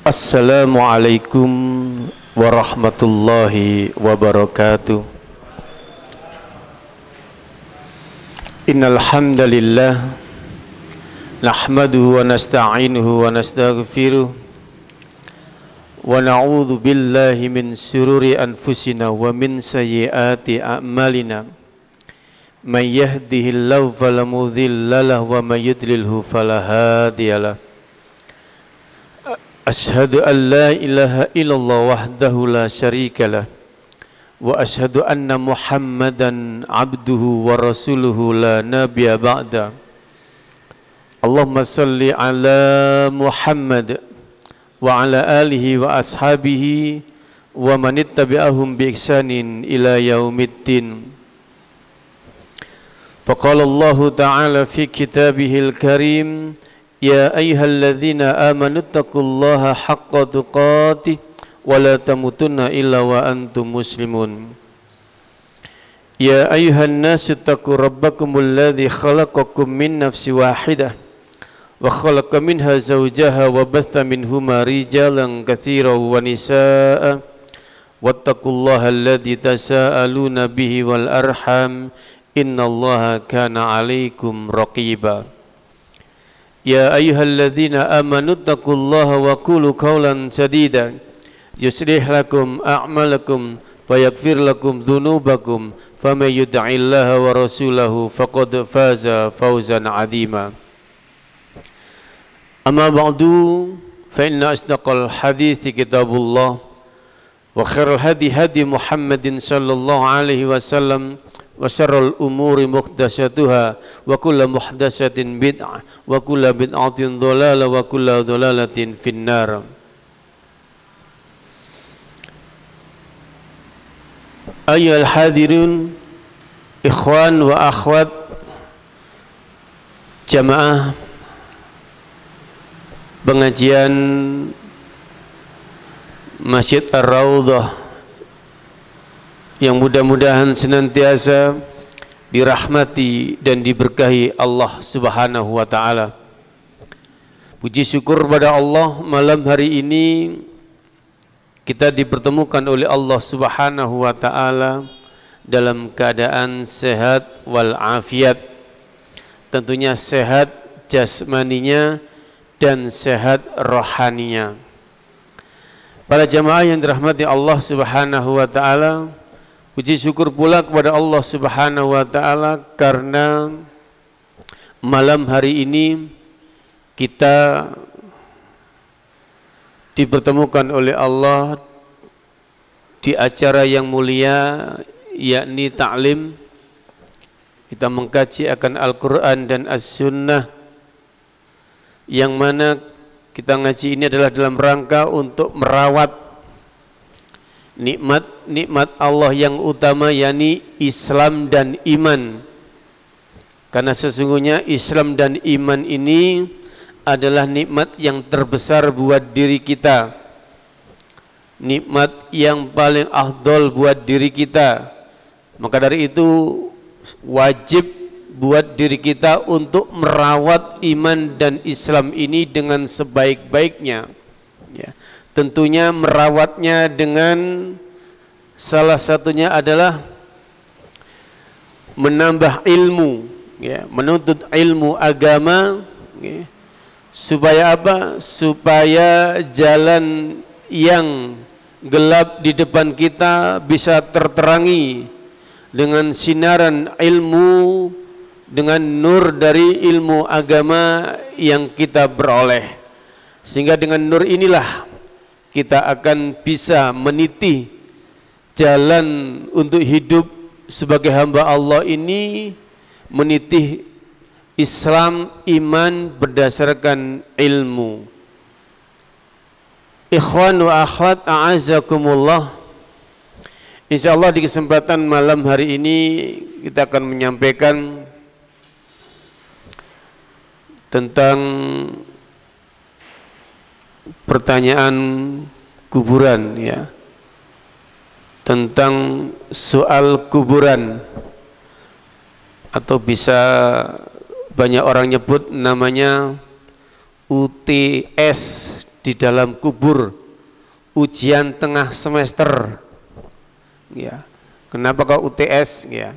Assalamualaikum warahmatullahi wabarakatuh. Innal hamdalillah nahmaduhu wa nasta'inuhu wa nastaghfiruh wa na'udzu billahi min shururi anfusina wa min sayyiati a'malina. May yahdihillahu fala mudilla lahu wa may yudlilhu fala hadiyalah. Ashhadu an la ilaha illallah wahdahu la syarika lah wa ashhadu anna Muhammadan abduhu wa rasuluhu la nabiyya ba'da. Allahumma salli ala Muhammad wa ala alihi wa ashabihi wa man ittabi'ahum bi ihsanin ila yaumiddin. Faqala Allah ta'ala fi kitabihil karim, ya ayyuhalladzina amanu taqullaha haqqa tuqatih wa la tamutunna illa wa antum muslimun. Ya ayyuhan nasu taqu rabbakumul ladzi khalaqakum min nafsin wahidah wa khalaqa minha zawjaha wa batha minhuma rijalan katsiran wa nisaa'a wattaqullaha alladzi tasaaluna bihi wal arham innallaha kana 'alaikum raqiba. Ya ayyuhalladzina amanu taqullaha wa qulu qawlan sadida yuslih lakum a'malakum wa yaghfir lakum dhunubakum faman yuti'illaha wa rasulahu faqad faza fawzan 'azima. Amma ba'du fa inna asdaqal hadithi kitabullah wa khairal hadi hadi Muhammadin sallallahu alaihi wasallam wa syarrul umuri muhdatsatuha wa kullu muhdatsatin bid'ah wa kullu bid'atin dhalalah wa kullu dhalalatin finnar. Ayyuhal hadirun ikhwan wa akhwat jamaah pengajian Masjid Ar-Raudhah yang mudah-mudahan senantiasa dirahmati dan diberkahi Allah Subhanahu wa taala. Puji syukur pada Allah, malam hari ini kita dipertemukan oleh Allah Subhanahu wa taala dalam keadaan sehat wal afiat. Tentunya sehat jasmaninya dan sehat rohaninya. Para jamaah yang dirahmati Allah Subhanahu wa taala, puji syukur pula kepada Allah Subhanahu wa taala karena malam hari ini kita dipertemukan oleh Allah di acara yang mulia, yakni ta'lim. Kita mengkaji akan Al-Quran dan As-Sunnah, yang mana kita ngaji ini adalah dalam rangka untuk merawat nikmat Allah yang utama, yakni Islam dan iman. Karena sesungguhnya Islam dan iman ini adalah nikmat yang terbesar buat diri kita, nikmat yang paling afdol buat diri kita. Maka dari itu wajib buat diri kita untuk merawat iman dan Islam ini dengan sebaik-baiknya, ya. Tentunya merawatnya dengan salah satunya adalah menambah ilmu, ya, menuntut ilmu agama, ya. Supaya apa? Supaya jalan yang gelap di depan kita bisa terterangi dengan sinaran ilmu, dengan nur dari ilmu agama yang kita peroleh. Sehingga dengan nur inilah kita akan bisa meniti jalan untuk hidup sebagai hamba Allah ini, meniti Islam, iman berdasarkan ilmu. Ikhwan wa akhwat a'azakumullah, insyaallah di kesempatan malam hari ini kita akan menyampaikan tentang pertanyaan kuburan, ya, tentang soal kuburan, atau bisa banyak orang nyebut namanya UTS di dalam kubur, ujian tengah semester. Ya. Kenapa kok UTS? Ya.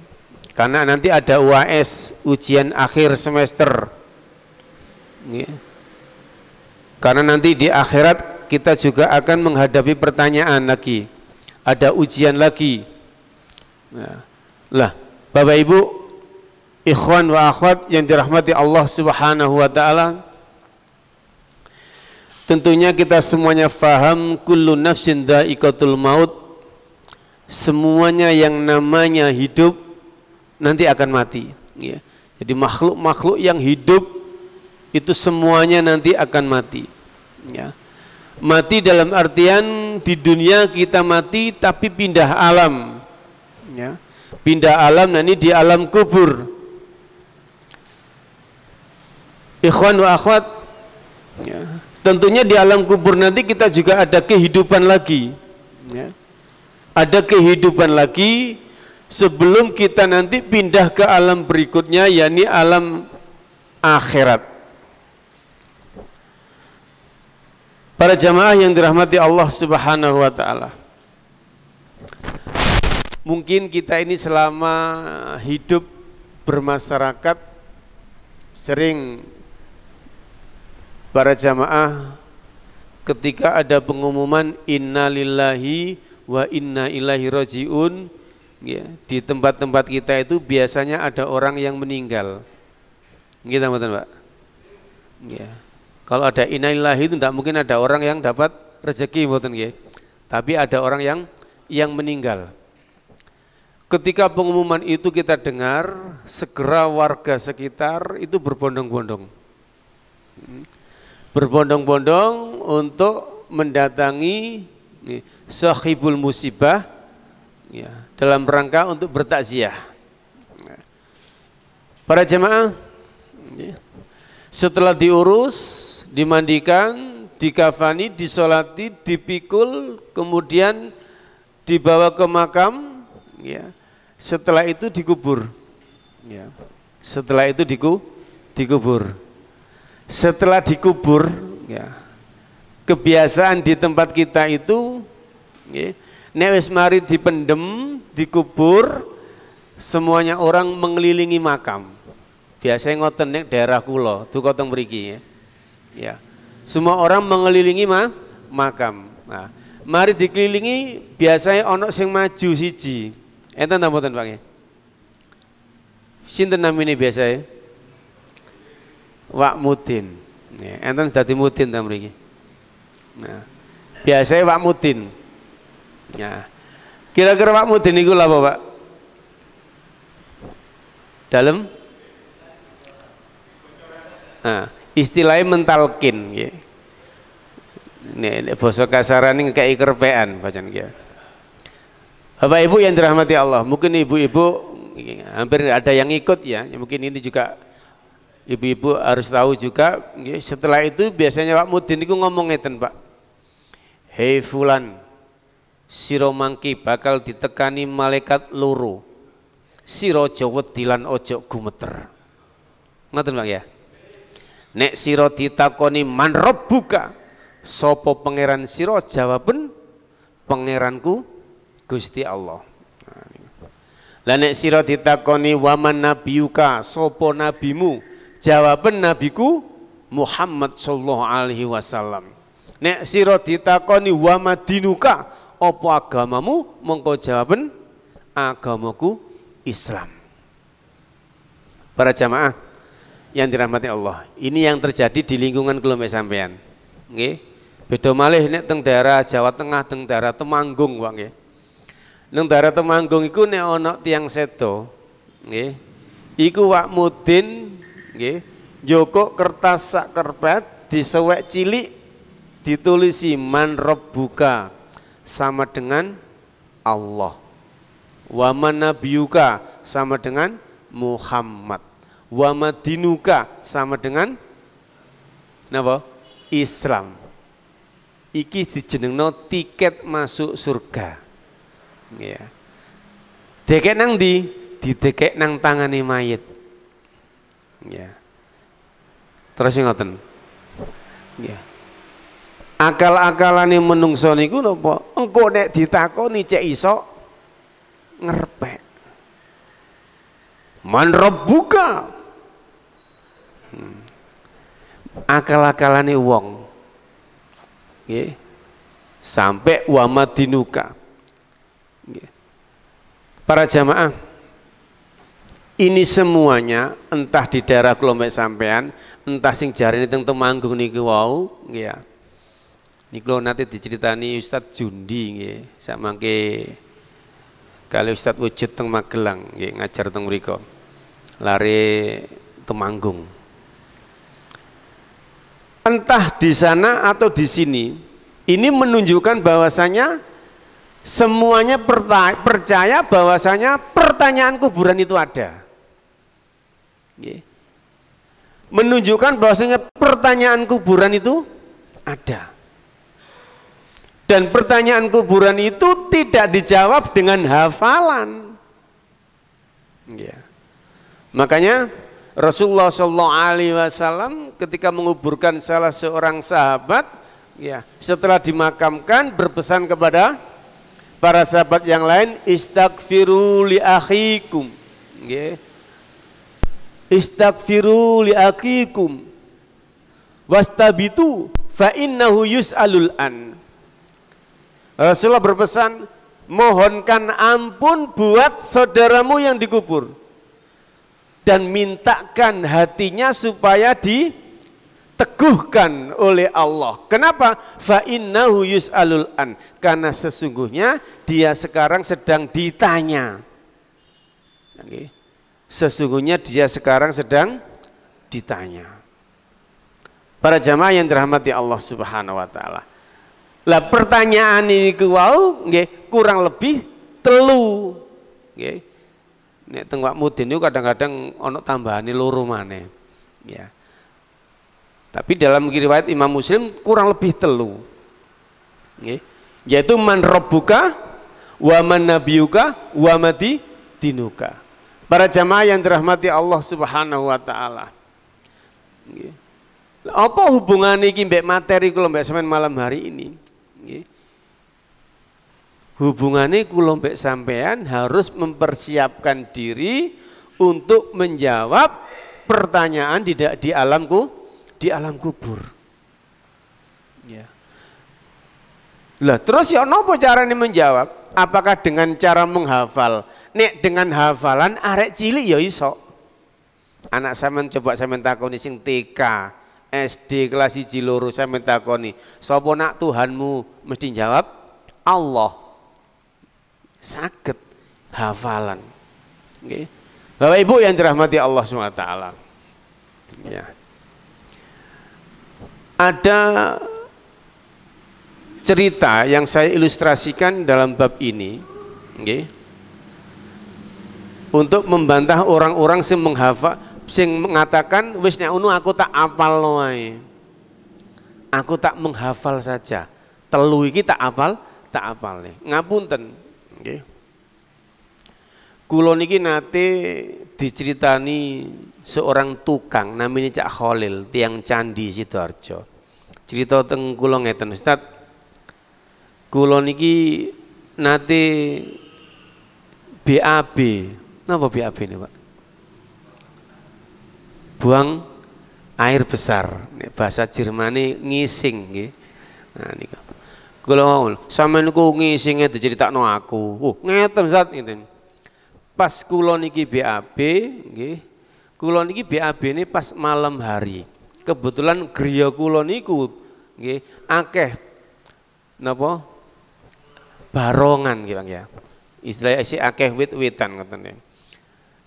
Karena nanti ada UAS, ujian akhir semester. Ya. Karena nanti di akhirat kita juga akan menghadapi pertanyaan lagi, ada ujian lagi. Ya. Lah, Bapak Ibu, ikhwan wa akhwat yang dirahmati Allah Subhanahu wa taala, tentunya kita semuanya faham kullu nafsin dha'iqatul maut. Semuanya yang namanya hidup nanti akan mati. Ya. Jadi makhluk-makhluk yang hidup itu semuanya nanti akan mati. Ya. Mati dalam artian di dunia kita mati tapi pindah alam. Ya. Pindah alam, nah ini di alam kubur. Ikhwan wa akhwat, ya. Tentunya di alam kubur nanti kita juga ada kehidupan lagi. Ya. Ada kehidupan lagi sebelum kita nanti pindah ke alam berikutnya, yakni alam akhirat. Para jamaah yang dirahmati Allah Subhanahu wa taala, mungkin kita ini selama hidup bermasyarakat sering para jamaah ketika ada pengumuman innalillahi wa inna ilaihi rajiun, ya, di tempat-tempat kita itu biasanya ada orang yang meninggal. Gitu Pak. Ya. Kalau ada innalillahi itu tidak mungkin ada orang yang dapat rezeki, mboten nggih. Tapi ada orang yang meninggal. Ketika pengumuman itu kita dengar, segera warga sekitar itu berbondong-bondong. Berbondong-bondong untuk mendatangi sahibul musibah, ya, dalam rangka untuk bertakziah. Para jemaah, ya, setelah diurus, dimandikan, dikafani, disolati, dipikul, kemudian dibawa ke makam, ya. Setelah itu dikubur, ya. Setelah itu dikubur. Setelah dikubur, ya, kebiasaan di tempat kita itu, ya, nek wis mari dipendem, dikubur, semuanya orang mengelilingi makam. Biasanya ngoten nek daerah kula, duka teng mriki, ya. Ya. Semua orang mengelilingi makam. Nah, mari dikelilingi biasanya ono sing maju siji. Enten ta mboten Pak? Sinten namine biasanya? Wak Mudin. Ya, enten dadi mudin ta mriki. Nah, biasanya Wak Mudin. Ya. Kira-kira Wak Mudin iku lha apa, Pak? Dalem? Nah, istilahnya mentalkin, ya. Nek basa kasaran ini kayak kerpean bacaan ya. Bapak Ibu yang dirahmati Allah, mungkin ibu-ibu hampir ada yang ikut ya. Mungkin ini juga ibu-ibu harus tahu juga. Ya. Setelah itu biasanya Pak Mudin itu ngomong ngeten, Pak. Hei fulan, siro mangki bakal ditekani malaikat loro. Siro jawet dilan ojo gumeter. Ngoten Pak ya. Nek siro ditakoni man rabbuka, sopo pangeran siro, jawaben pangeranku Gusti Allah. Lah nek siro ditakoni waman nabiyuka, sopo nabimu, jawaben nabiku Muhammad sallallahu alaihi wasallam. Nek siro ditakoni wamadinuka, opo agamamu, mongko jawaben agamaku Islam. Para jamaah yang dirahmati Allah, ini yang terjadi di lingkungan kula sampean. Nggih. Beda malih nek teng daerah Jawa Tengah, teng daerah Temanggung, Pak nggih. Neng daerah Temanggung iku nek ana tiyang sedo, nggih. Iku Wak Mudin nggih, njokok kertas sak kerpet disewek cilik ditulisi man rabbuka sama dengan Allah. Wa man nabiyuka sama dengan Muhammad. Wa madinuka sama dengan napa? Islam. Iki dijenengno tiket masuk surga. Ya. Dekek nang ndi? Didekek nang tangane mayit. Ya. Terus ngoten. Ya. Akal-akalane menungso niku napa? Engko nek ditakoni cek iso ngerpek. Man rabbuka. Akal-akalane wong. Nggih. Sampai wa madinuka. Nggih. Para jamaah, ini semuanya entah di daerah kelompok sampean, entah sing jarene teng Temanggung niku wau, nggih ya. Niku nanti diceritani Ustadz Jundi nggih, samangke kali Ustadz Wujud teng Magelang nggih ngajar teng mriku. Lare Temanggung. Entah di sana atau di sini, ini menunjukkan bahwasanya semuanya percaya bahwasanya pertanyaan kuburan itu ada. Menunjukkan bahwasanya pertanyaan kuburan itu ada. Dan pertanyaan kuburan itu tidak dijawab dengan hafalan. Makanya Rasulullah SAW ketika menguburkan salah seorang sahabat, setelah dimakamkan berpesan kepada para sahabat yang lain, istaghfiru li akhikum. Istaghfiru li akhikum wastabitu fa innahu yus'alul an. Rasulullah berpesan, mohonkan ampun buat saudaramu yang dikubur dan mintakan hatinya supaya diteguhkan oleh Allah. Kenapa? Fa innahu yus'alul an, karena sesungguhnya dia sekarang sedang ditanya. Sesungguhnya dia sekarang sedang ditanya. Para jamaah yang dirahmati Allah Subhanahu wa taala. Lah pertanyaan ini wau nggih kurang lebih telu nggih. Nek teng Wak Mudin niku kadang-kadang ana tambahane loro maneh. Ya. Tapi dalam riwayat Imam Muslim kurang lebih telu. Nggih. Yaitu man rabbuka wa man nabiyuka wa mati dinuka. Para jamaah yang dirahmati Allah Subhanahu wa taala. Nggih. Apa hubungannya iki mbek materi kula mbek sampean malam hari ini? Hubungannya kula mbek sampean harus mempersiapkan diri untuk menjawab pertanyaan di alam kubur. Ya. Lah terus ya napa carane menjawab? Apakah dengan cara menghafal? Nek dengan hafalan arek cilik ya iso. Anak sampean coba sampean takoni sing TK, SD kelas 1 2 saya mentakoni, sapa nak Tuhanmu, mesti jawab Allah. Saged hafalan. Nggih. Bapak Ibu yang dirahmati Allah SWT. Ya. Ada cerita yang saya ilustrasikan dalam bab ini, nggih. Untuk membantah orang-orang sing mengatakan wis nek ngono aku tak apal wae. Aku tak menghafal saja. Telu iki tak apal nih. Ngapunten, nggih. Kula niki nate diceritani seorang tukang namanya Cak Khalil, tiang candi Sidoarjo. Cerita teng kula ngeten, Ustaz. Kula niki nate BAB. Napa BAB ini, Pak? Buang air besar, bahasa Jermani ngising nggih. Nah niku. Kula sampeyan niku ngisinge diceritakno aku. Oh, ngeten Ustaz ngeten. Pas kula niki BAB nggih. Kula niki BAB ini pas malam hari. Kebetulan griya kula niku nggih akeh napa? Barongan nggih Bang ya. Istilahnya isih akeh wit-witan ngoten.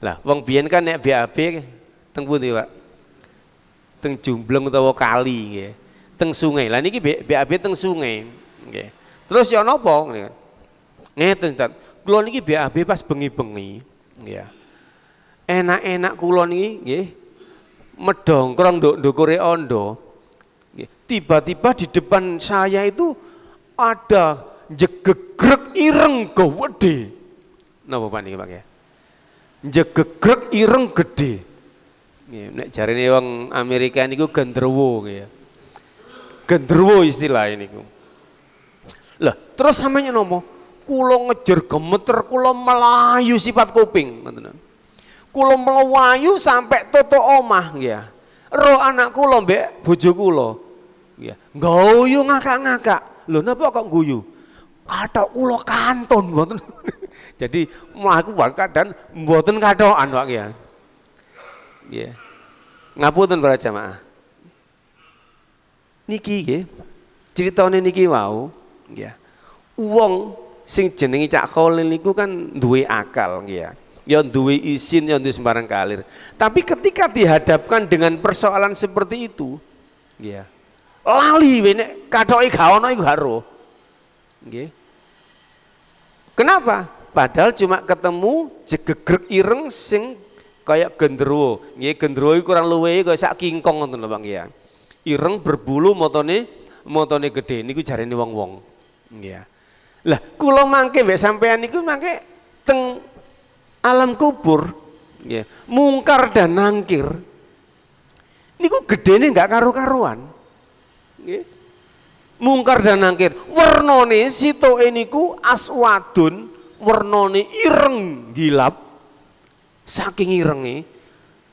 Lah wong biyen kan nek BAB teng pundi Pak? Teng Jumbleng utawa kali nggih. Teng sungai. Lah niki BAB teng sungai nggih. Terus ya napa ngeten Ustaz. Kula niki BAB pas bengi-bengi nggih. Enak-enak kula niki nggih medongkrong ndukure ondo. Nggih. Tiba-tiba di depan saya itu ada jegegrek ireng gede. Napa Pak niki Pak ya? Jegegrek ireng gede. Nek jarine wong Amerika niku genderuwo nggih. Gendruwo istilah ini ku. Lah, terus sampeyan nopo? Kula ngejer gemeter, kula melayu sifat kuping, ngoten. Kula melayu sampai toto omah nggih. Roh anak kula mbek bojo kula. Nggih. Ngguyu ngakak-ngakak. Lho napa kok guyu? Kathok kula kantun mboten. Jadi mlaku keadaan mboten kathokan Pak nggih. Nggih. Ngapunten para jamaah. Niki nggih. Critane niki wau, nggih. Wong sing jenenge Cak Kholil niku kan duwe akal nggih. Ya duwe isin, ya duwe sembarang kalir. Tapi ketika dihadapkan dengan persoalan seperti itu, nggih. Lali nek kathoke gak ono iku gak roh. Nggih. Kenapa? Padahal cuma ketemu jegegrek ireng sing kayak gendruwo. Nggih, gendruwo iku kurang luwih kaya sak kingkong ngoten lho Bang ya. Ireng berbulu motone gede niku jarene wong-wong. Nggih. Lah kula mangke mbek sampean niku mangke teng alam kubur nggih, mungkar dan nangkir. Niku gedene enggak karu-karuan. Nggih. Mungkar dan nangkir. Wernane sitoke niku aswadun, wernane ireng gilap. Saking irenge,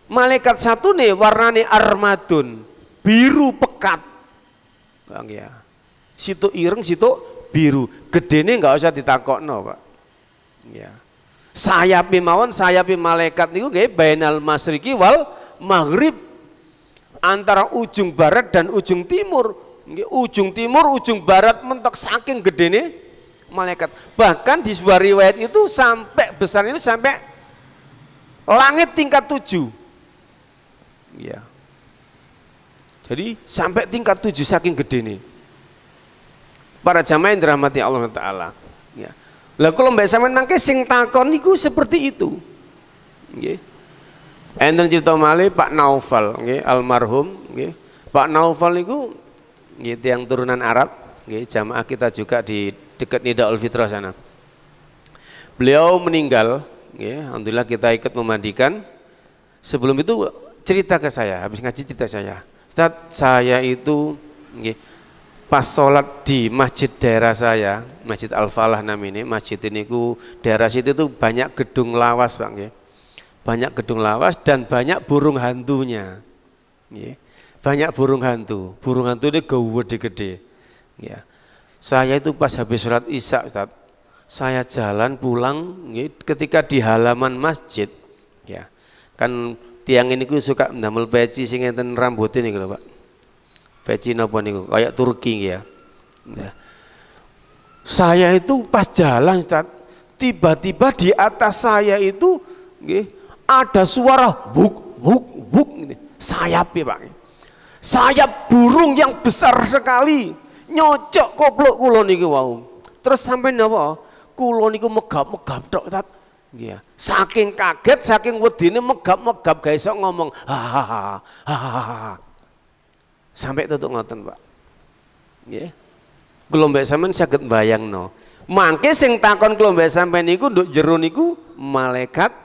malaikat satune warnane armadun, biru pekat. Bang ya. Situ ireng, situ biru. Gedene enggak usah ditakokno, Pak. Ya. Sayape mawon, sayape malaikat niku nggih bainal masyriqi wal maghrib. Antara ujung barat dan ujung timur. Nggih, ujung timur, ujung barat mentok saking gedene malaikat. Bahkan di sebuah riwayat itu sampai besar ini sampai langit tingkat 7. Ya. Jadi sampai tingkat 7 saking gedene. Para jamaah yang dirahmati Allah Ta'ala. Ya. Lah kalau mbak sampean mangke sing takon niku seperti itu. Nggih. Enten cerita malih Pak Naufal nggih almarhum nggih. Pak Naufal niku nggih tiyang turunan Arab nggih, jamaah kita juga di dekat Nidaul Fitrah sana. Beliau meninggal nggih, alhamdulillah kita ikut memandikan. Sebelum itu cerita ke saya, habis ngaji cerita saya. Ustaz, saya itu nggih pas sholat di masjid daerah saya, Masjid Al-Falah namanya, masjid ini ku daerah situ tuh banyak gedung lawas Bang ya. Banyak gedung lawas dan banyak burung hantunya. Ya. Banyak burung hantu ini gede-gede. Ya. Saya itu pas habis sholat Isya Ustaz, saya jalan pulang ya, ketika di halaman masjid ya. Kan tiang ini ku suka ndamel peci sing enten rambut ini lho Pak. Peci napa niku kayak Turki ya. Ya. Saya itu pas jalan Ustaz, tiba-tiba di atas saya itu nggih, ada suara buk buk buk ini. Sayap ya Pak. Sayap burung yang besar sekali nyocok koplok kula niku wau. Terus sampai napa? Kula niku megap-megap tok Ustaz. Nggih. Saking kaget, saking wedine megap-megap gak iso ngomong. Sampai tutuk ngoten Pak. Nggih. Kula mbek sampean saged mbayangno. Mangke sing takon kula mbek sampean niku nduk jero niku malaikat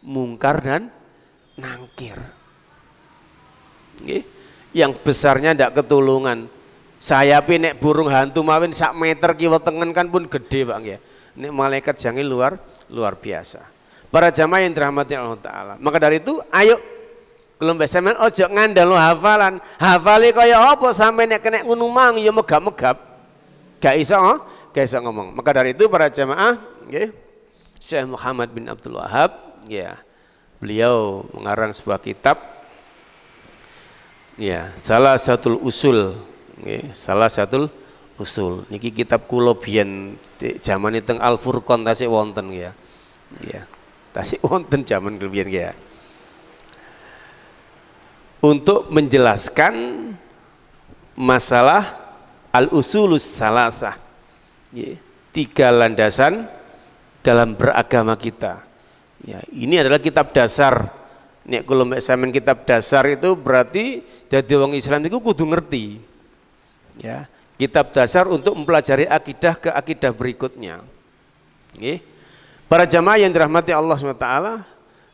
mungkar dan nangkir. Nggih. Yang besarnya ndak ketulungan. Sayape nek burung hantu mawin sak meter kiwa tengen kan pun gede Pak nggih. Nek malaikat jange luar biasa. Para jamaah yang dirahmati Allah Ta'ala. Maka dari itu ayo kalau mbak sampean ojo ngandalo hafalan, hafali kaya apa sampai nek kena ngunumang ya megap-megap, gak iso ngomong. Maka dari itu para jamaah, okay, Syekh Muhammad bin Abdul Wahab, ya, beliau mengarang sebuah kitab, ya, salah satu usul, okay, salah satu usul. Niki kitab kula biyen zaman itu Al Furqan tasik wonten ya, ya, tasik wonten zaman biyen ya. Untuk menjelaskan masalah al-usulus salasah, ya, 3 landasan dalam beragama kita. Ya, ini adalah kitab dasar. Nek kula mek sampean kitab dasar itu berarti dadi wong Islam itu kudu ngerti. Ya, kitab dasar untuk mempelajari akidah ke akidah berikutnya. Nggih. Para jamaah yang dirahmati Allah SWT,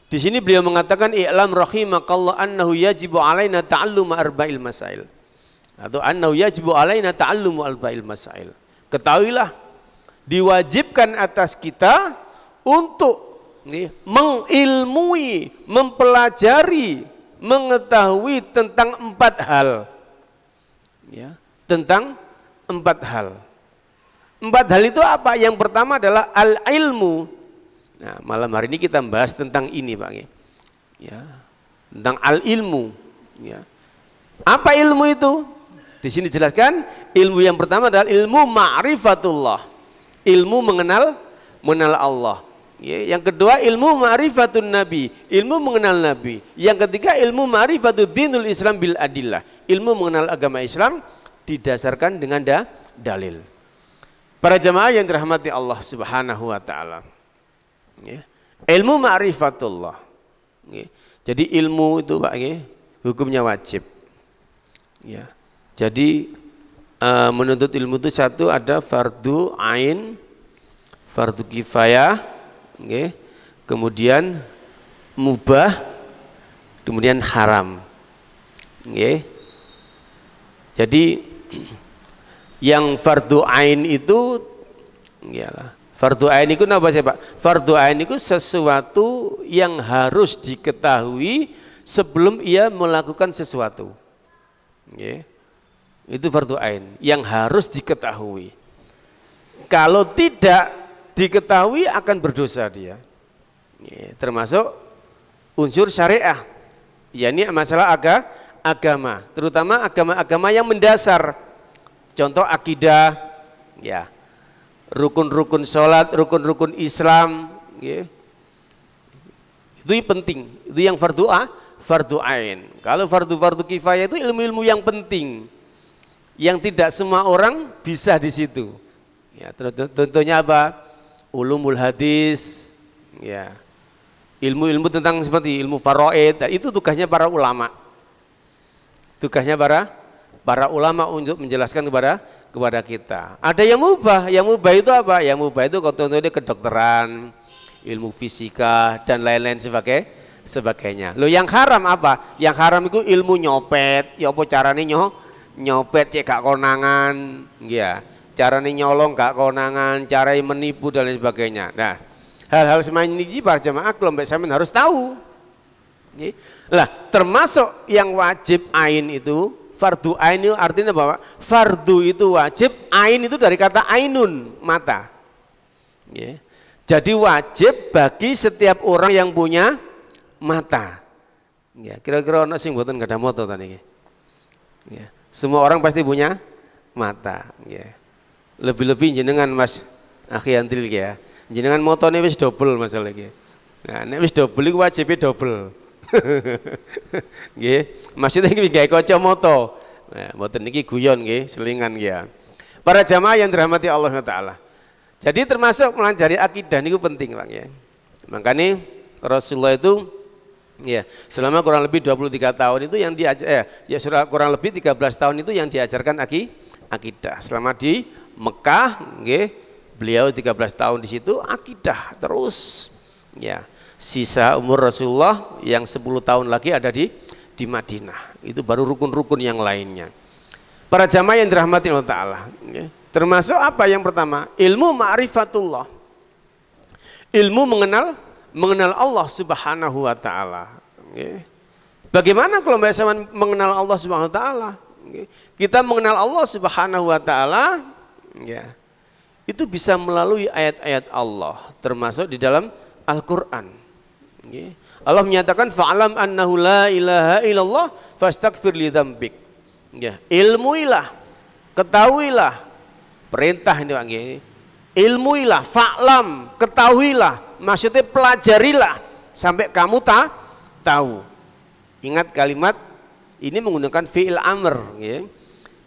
di sini beliau mengatakan i'lam rahimakallah annahu yajibu alaina ta'alluma arba'il masail. atau annahu yajibu alaina ta'allumu arba'il masail. Ketahuilah diwajibkan atas kita untuk mengilmui, mempelajari, mengetahui tentang 4 hal. Ya, tentang 4 hal. 4 hal itu apa? Yang pertama adalah al-ilmu. Nah, malam hari ini kita membahas tentang ini, Pak. Ya, tentang al-ilmu. Ya. Apa ilmu itu? Di sini dijelaskan, ilmu yang pertama adalah ilmu ma'rifatullah. Ilmu mengenal Allah. Ya, yang kedua ilmu ma'rifatun nabi, ilmu mengenal nabi. Yang ketiga ilmu ma'rifatud dinul Islam bil adillah, ilmu mengenal agama Islam didasarkan dengan dalil. Para jamaah yang dirahmati Allah Subhanahu wa taala. Ya. Ilmu ma'rifatullah. Ya. Jadi ilmu itu Pak, ya, hukumnya wajib. Ya. Jadi menuntut ilmu itu satu ada fardu ain, fardu kifayah, okay. Kemudian mubah, kemudian haram. Okay. Jadi yang fardu ain itu, ya, fardu ain itu apa sih Pak? Fardu ain itu sesuatu yang harus diketahui sebelum ia melakukan sesuatu. Okay. Itu fardu ain yang harus diketahui. Kalau tidak diketahui akan berdosa dia. Ya, termasuk unsur syariah, yakni masalah agama, terutama agama-agama yang mendasar. Contoh akidah, ya, rukun-rukun sholat, rukun-rukun Islam, ya. Itu penting. Itu yang fardu ain. Kalau fardu kifayah itu ilmu-ilmu yang penting, yang tidak semua orang bisa di situ. Ya, contohnya apa? Ulumul hadis, ya. Ilmu-ilmu tentang seperti ilmu faraid, itu tugasnya para ulama. Tugasnya para ulama untuk menjelaskan kepada kita. Ada yang mubah itu apa? Yang mubah itu contohnya kedokteran, ilmu fisika dan lain-lain sebagainya. Loh, yang haram apa? Yang haram itu ilmu nyopet, ya apa caranya nyopet cek gak konangan, ya, caranya nyolong gak konangan, cara menipu dan lain sebagainya. Nah, hal-hal semacam ini para jamaah kelompok sampean harus tahu. Lah, termasuk yang wajib ain itu, fardu ain itu artinya bahwa fardu itu wajib, ain itu dari kata ainun, mata. Ya. Jadi wajib bagi setiap orang yang punya mata. Ya, kira-kira ana sing mboten gadah mata ta niki. Ya. Semua orang pasti punya mata, ya. Lebih-lebih jenengan Mas Akhi Andril ya. Jenengan motone wis double masalah iki. Nah, nek wis double iku wajibnya double. Nggih, maksudnya iki gawe kacamata. Nah, mboten niki guyon nggih, selingan ya. Para jamaah yang dirahmati Allah Taala. Jadi termasuk mempelajari akidah niku penting, Pak ya. Makanya Rasulullah itu ya, selama kurang lebih 23 tahun itu yang diajar, kurang lebih 13 tahun itu yang diajarkan akidah. Selama di Mekah, beliau 13 tahun di situ akidah terus. Ya, sisa umur Rasulullah yang 10 tahun lagi ada di Madinah. Itu baru rukun-rukun yang lainnya. Para jamaah yang dirahmati Allah Ta'ala, termasuk apa yang pertama? Ilmu ma'rifatullah. Ilmu mengenal Allah Subhanahu wa taala. Bagaimana kalau Mbak Saman mengenal Allah Subhanahu wa taala? Kita mengenal Allah Subhanahu wa taala, ya. Itu bisa melalui ayat-ayat Allah, termasuk di dalam Al-Qur'an. Allah menyatakan fa'lam annahu la ilaha illallah fastaghfir li dzambik. Ya, ilmuilah, ketahuilah, perintah ini Pak. Ilmuilah, fa'lam, ketahuilah, maksudnya pelajarilah sampai kamu tahu. Ingat kalimat ini menggunakan fi'il amr, ya.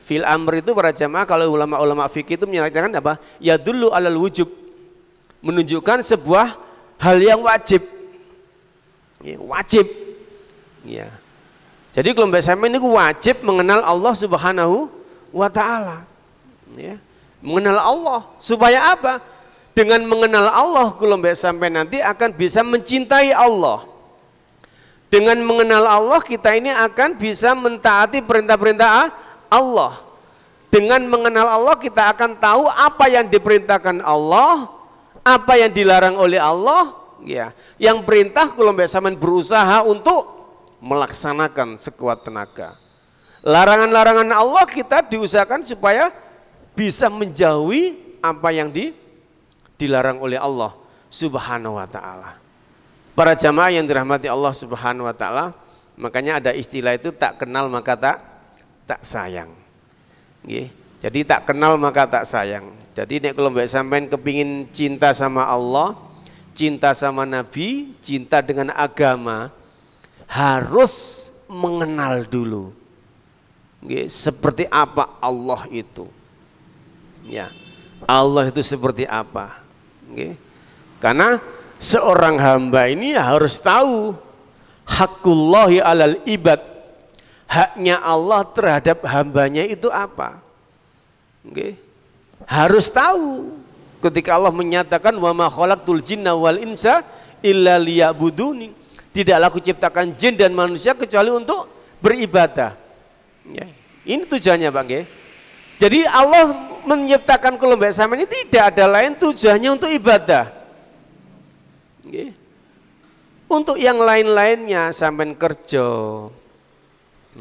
Fi'il amr itu para jamaah kalau ulama-ulama fikih itu menyatakan apa? Ya dulu alal wujub, menunjukkan sebuah hal yang wajib. Ya, wajib. Ya. Jadi kelompok sampean ini wajib mengenal Allah Subhanahu wa taala. Ya. Mengenal Allah supaya apa? Dengan mengenal Allah kelompok sampean nanti akan bisa mencintai Allah. Dengan mengenal Allah kita ini akan bisa mentaati perintah-perintah Allah. Dengan mengenal Allah kita akan tahu apa yang diperintahkan Allah, apa yang dilarang oleh Allah. Ya, yang perintah kula mbek sampean berusaha untuk melaksanakan sekuat tenaga. Larangan-larangan Allah kita diusahakan supaya bisa menjauhi apa yang dilarang oleh Allah Subhanahu wa taala. Para jamaah yang dirahmati Allah Subhanahu wa taala, makanya ada istilah itu tak kenal maka tak sayang. Jadi tak kenal maka tak sayang. Jadi nek kalau mbak sampean kepingin cinta sama Allah, cinta sama Nabi, cinta dengan agama, harus mengenal dulu. Seperti apa Allah itu. Ya, Allah itu seperti apa. Karena seorang hamba ini harus tahu hakullahi alal ibad. Haknya Allah terhadap hambanya itu apa? Harus tahu. Ketika Allah menyatakan wa ma khalaqtul jinna wal insa illa liya'buduni. Tidaklah aku ciptakan jin dan manusia kecuali untuk beribadah. Ya, ini tujuannya Bang. Jadi Allah menciptakan kelompok sama ini tidak ada lain tujuannya untuk ibadah. Untuk yang lain-lainnya sampean kerja,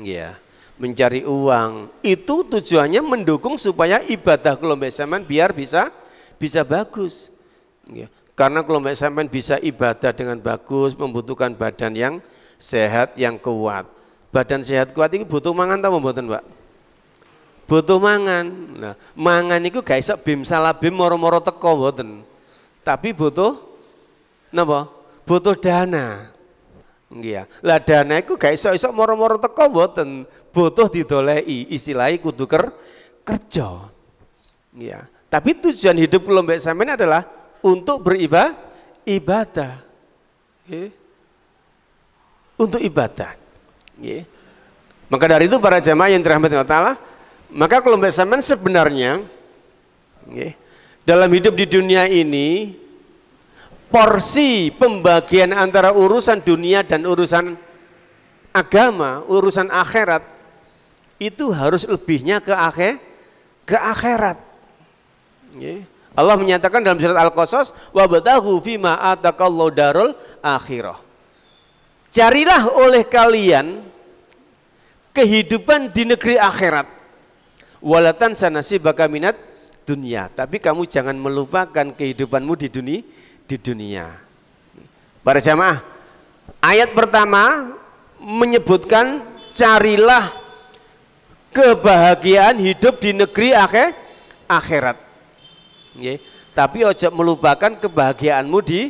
ya, mencari uang, itu tujuannya mendukung supaya ibadah kelompok sampean biar bisa bagus. Ya. Karena kelompok sampean bisa ibadah dengan bagus membutuhkan badan yang sehat, yang kuat. Badan sehat kuat itu butuh mangan atau mboten, Pak? Butuh mangan. Nah, mangan itu gak iso bim salah bim moro-moro teko mboten. Tapi butuh napa? Butuh dana. Nggih. Lah dana iku gak iso moro-moro teko mboten. Butuh didoleki, istilahnya kudu kerja. Ya. Tapi tujuan hidup kelompok sampean adalah untuk beribadah. Untuk ibadah. Maka dari itu para jamaah yang dirahmati Allah Ta'ala, maka kelompok sampean sebenarnya dalam hidup di dunia ini, porsi pembagian antara urusan dunia dan urusan agama, urusan akhirat itu harus lebihnya ke akhirat. Allah menyatakan dalam surat Al-Qasas, wabtaghu fima ataqallahu darul akhirah. Carilah oleh kalian kehidupan di negeri akhirat. Walatan sanasibaka minat dunia. Tapi kamu jangan melupakan kehidupanmu di dunia. Para jamaah, ayat pertama menyebutkan carilah kebahagiaan hidup di negeri akhirat. Tapi ojo melupakan kebahagiaanmu di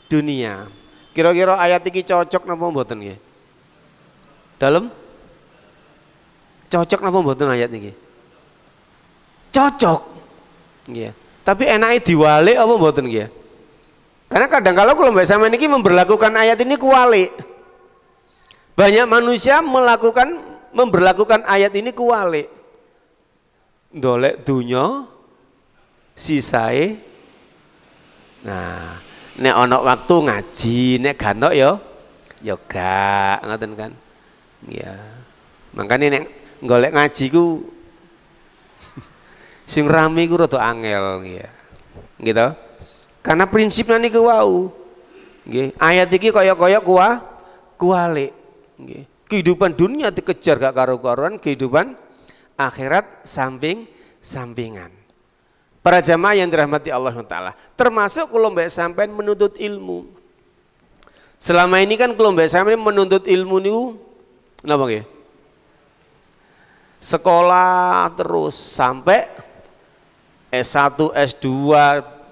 dunia. Kira-kira ayat ini cocok napa mboten nggih? Dalem? Cocok napa mboten ayat ini? Cocok. Nggih. Tapi enake diwalik apa mboten nggih? Karena kadang-kala kalau mbak sama niki memberlakukan ayat ini kuwalik. Banyak manusia memberlakukan ayat ini kuwalik. Ndolek dunya sisae. Nah, nek ana waktu ngaji, nek gak ono ya gak, ngoten kan. Ya. Makane nek golek ngaji ku sing rame ku rada angel ya. Gitu. Karena prinsipnya niku wau. Nggih, ayat iki kaya-kaya kuwalik. Nggih. Kehidupan dunia dikejar gak karu-karuan, kehidupan akhirat sampingan. Para jamaah yang dirahmati Allah Ta'ala, termasuk kalau mbak sampean menuntut ilmu. Selama ini kan kalau mbak sampean menuntut ilmu niku napa nggih? Sekolah terus sampai S1, S2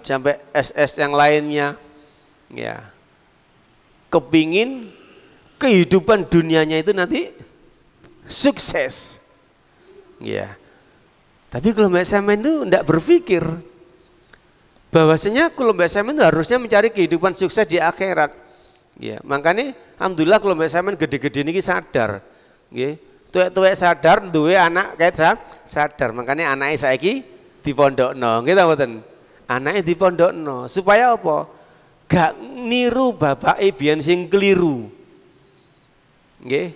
sampai SS yang lainnya. Ya. Kepingin kehidupan dunianya itu nanti sukses. Ya. Tapi kelompok sampean itu tidak berpikir bahwasanya kelompok sampean itu harusnya mencari kehidupan sukses di akhirat. Ya, makanya alhamdulillah kelompok sampean gede-gede niki sadar. Nggih, tuwek-tuwek sadar duwe anak kayak sadar. Makanya anaknya saiki dipondokno, nggih ta mboten? Anaknya dipondokno supaya apa? Gak niru bapake biyen sing keliru. Nggih.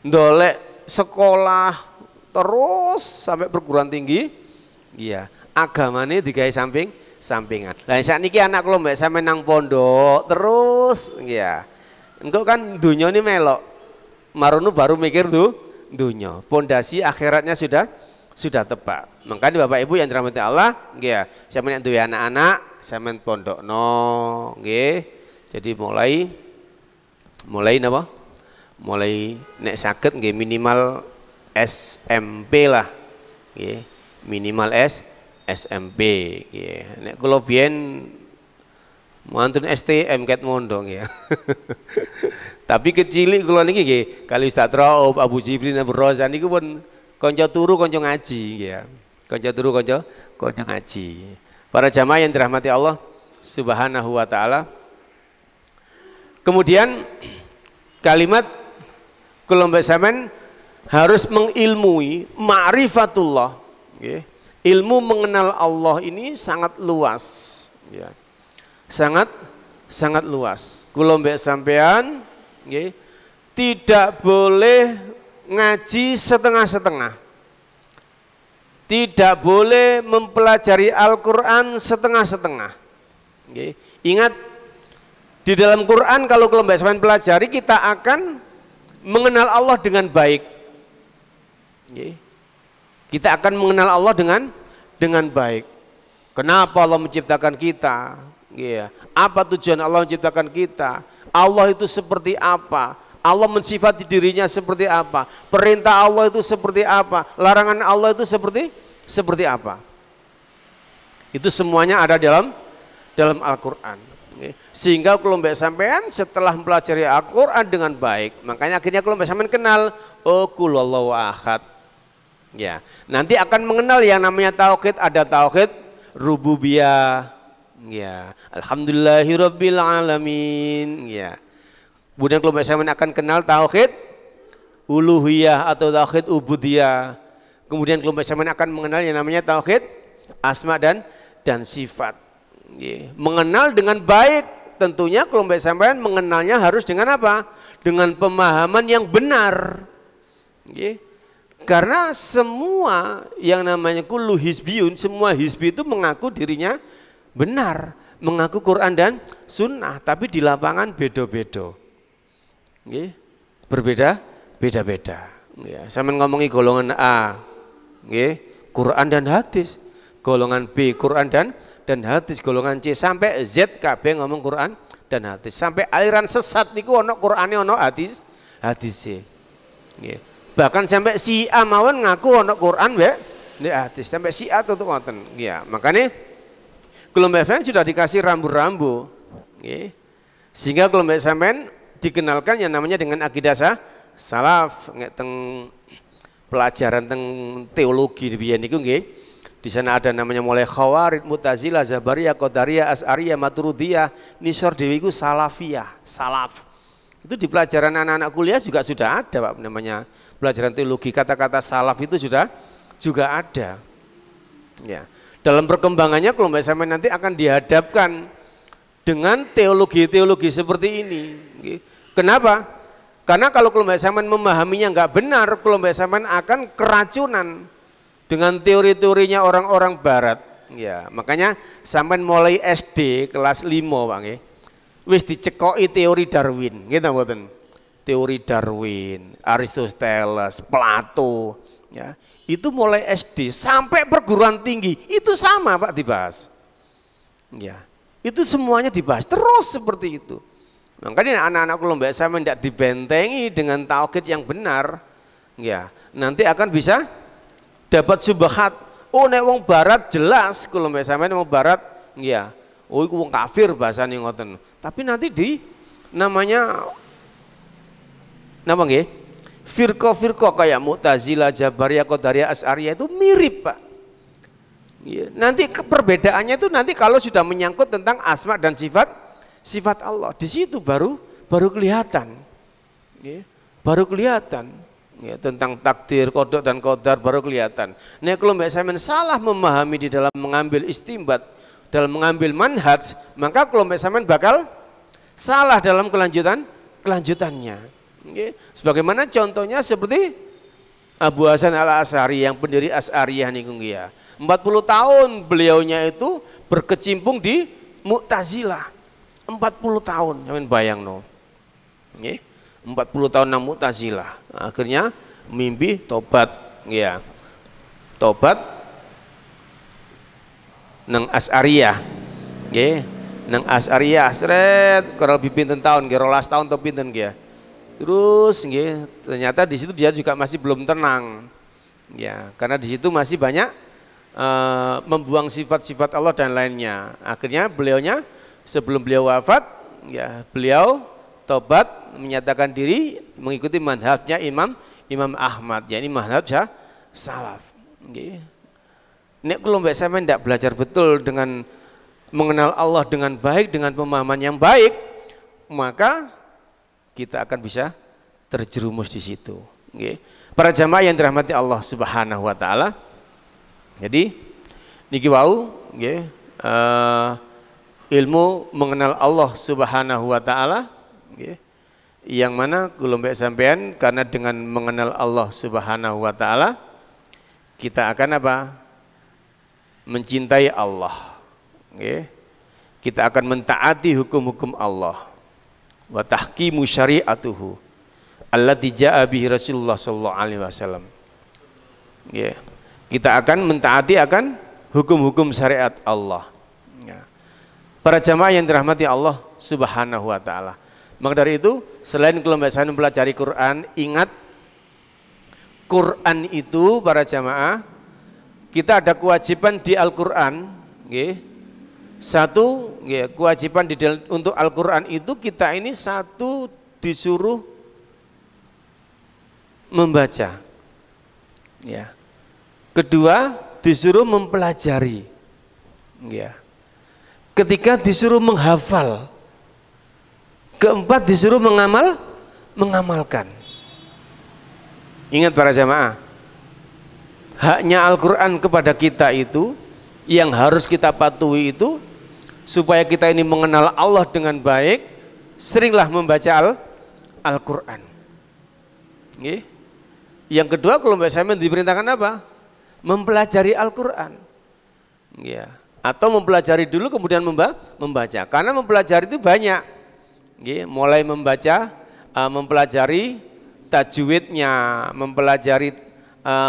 Ndolek sekolah terus sampai perguruan tinggi. Iya, agamane digawe sampingan. Lah sakniki anak kula mbek sampe nang pondok terus, iya. Engko kan dunya ini melok. Marono baru mikir dunya. Pondasi akhiratnya sudah tepat. Makanya Bapak Ibu yang dirahmati Allah, nggih, sampeyan nek duwe anak-anak, sampeyan pondokno, nggih. Jadi mulai napa? Mulai nek saged nggih minimal SMP lah. Nggih, minimal SMP nggih. Nek kula biyen mantun STM ket mondong ya. Tapi kecilik kula niki nggih, kali Ustaz Raub, Abu Jibril, Abu Rozan niku pun kanca turu kanca ngaji ya. Kanca turu kanca ngaji. Para jamaah yang dirahmati Allah Subhanahu wa taala. Kemudian kalimat kula mbek sampean harus mengilmui ma'rifatullah, nggih. Ilmu mengenal Allah ini sangat luas ya. Sangat luas. Kula mbek sampean nggih tidak boleh ngaji setengah-setengah. Tidak boleh mempelajari Al-Qur'an setengah-setengah. Nggih. Ingat di dalam Quran kalau kula mbek sampean pelajari kita akan mengenal Allah dengan baik. Nggih. Kita akan mengenal Allah dengan baik. Kenapa Allah menciptakan kita? Nggih. Apa tujuan Allah menciptakan kita? Allah itu seperti apa? Allah mensifati dirinya seperti apa? Perintah Allah itu seperti apa? Larangan Allah itu seperti apa? Itu semuanya ada dalam Al-Qur'an. Sehingga kalau mbak sampean setelah mempelajari Al-Qur'an dengan baik, makanya akhirnya kalau mbak sampean kenal, oh qul huwallahu ahad. Ya, nanti akan mengenal yang namanya tauhid, ada tauhid rububiyah. Ya, alhamdulillahirabbil alamin. Ya. Kemudian kalau mbak sampean akan kenal tauhid uluhiyah atau tauhid ubudiyah. Kemudian kalau mbak sampean akan mengenal yang namanya tauhid asma dan sifat. Mengenal dengan baik, tentunya kalau mbak sampean mengenalnya harus dengan apa? Dengan pemahaman yang benar. Karena semua yang namanya kullu hizbiyun, semua hizbi itu mengaku dirinya benar, mengaku Quran dan Sunnah, tapi di lapangan beda-beda. Beda-beda. Sampean ngomongi golongan A, Quran dan hadis, golongan B Quran dan hadis, golongan C sampai Z KB ngomong Quran dan hadis, sampai aliran sesat niku ono Qur'ane ono hadis C. Bahkan sampai si A mawon ngaku ono Quran mbek hadis, sampai si A tutup ngoten. Ya, makanya kelompok sudah dikasih rambu-rambu. Sehingga kelompok sampean dikenalkan yang namanya dengan akidah salaf, teng pelajaran teng teologi biyen niku nggih. Di sana ada namanya mulai Khawarid, Mu'tazilah, Zabariyah, Qadariyah, Asy'ariyah, Maturidiyah, Nisor dewi itu Salafiyah, Salaf. Itu di pelajaran anak-anak kuliah juga sudah ada Pak, namanya pelajaran teologi, kata-kata salaf itu juga ada. Ya. Dalam perkembangannya kelompok sampean nanti akan dihadapkan dengan teologi-teologi seperti ini. Kenapa? Karena kalau kelompok sampean memahaminya nggak benar, kelompok sampean akan keracunan dengan teori-teorinya orang-orang barat. Ya, makanya sampean mulai SD kelas 5 Pak nggih. Wis dicekoki teori Darwin, gitu mboten. Teori Darwin, Aristoteles, Plato, ya. Itu mulai SD sampai perguruan tinggi itu sama Pak dibahas. Ya. Itu semuanya dibahas terus seperti itu. Makanya anak-anak kula mbak sampean tidak dibentengi dengan tauhid yang benar. Ya, nanti akan bisa dapat subhat. Oh nek wong barat jelas kula mbek sampean wong barat nggih. Oh iku wong kafir bahasane ngoten. Tapi nanti di namanya napa nggih? Firqah-firqah kayak Mu'tazilah, Jabariyah, Qadariyah, Asy'ariyah itu mirip, Pak. Ya, nanti perbedaannya itu nanti kalau sudah menyangkut tentang asma dan sifat Allah, di situ baru kelihatan. Ya, baru kelihatan. Ya, tentang takdir, kodok dan qadar baru kelihatan. Nek kalau mbak sampean salah memahami di dalam mengambil istimbat, dalam mengambil manhaj, maka kalau mbak sampean bakal salah dalam kelanjutannya. Sebagaimana contohnya seperti Abu Hasan Al-Asy'ari yang pendiri Asy'ariyah niku ya. 40 tahun beliaunya itu berkecimpung di Mu'tazilah. 40 tahun, sampeyan bayangno. Nggih. 40 tahun nang Mu'tazilah. Akhirnya mimpi tobat ya. Tobat nang Asy'ariyah. Nggih. Nang Asy'ariyah sret kurang lebih pinten tahun, 12 tahun atau pinten nggih. Terus nggih, ternyata di situ dia juga masih belum tenang. Ya, karena di situ masih banyak membuang sifat-sifat Allah dan lainnya. Akhirnya beliaunya sebelum beliau wafat, ya beliau tobat menyatakan diri mengikuti mazhabnya Imam Ahmad, yakni mazhab salaf. Nggih. Nek kula mbek sampean ndak belajar betul dengan mengenal Allah dengan baik, dengan pemahaman yang baik, maka kita akan bisa terjerumus di situ. Nggih. Para jamaah yang dirahmati Allah Subhanahu wa taala. Jadi niki wau nggih, ilmu mengenal Allah Subhanahu wa taala nggih. Yang mana kula mbek sampean karena dengan mengenal Allah Subhanahu wa taala kita akan apa? Mencintai Allah. Nggih. Kita akan mentaati hukum-hukum Allah. Wa tahkimu syari'atuhu allati jaa bihi Rasulullah sallallahu alaihi wasallam. Ya. Kita akan mentaati akan hukum-hukum syariat Allah. Ya. Para jamaah yang dirahmati Allah Subhanahu wa taala. Maka dari itu, selain kelembagaan mempelajari Quran, ingat Quran itu para jamaah, kita ada kewajiban di Al-Qur'an, nggih. Satu, ya, kewajiban untuk Al-Quran itu kita ini satu disuruh membaca, ya. Kedua disuruh mempelajari, ya. Ketiga disuruh menghafal. Keempat disuruh mengamalkan. Ingat para jamaah, haknya Al-Quran kepada kita itu yang harus kita patuhi itu supaya kita ini mengenal Allah dengan baik, seringlah membaca Al-Quran. Yang kedua, kalau Mbak Samin diperintahkan apa? Mempelajari Al-Quran. Ya. Atau mempelajari dulu kemudian membaca. Karena mempelajari itu banyak. Mulai membaca, mempelajari tajwidnya, mempelajari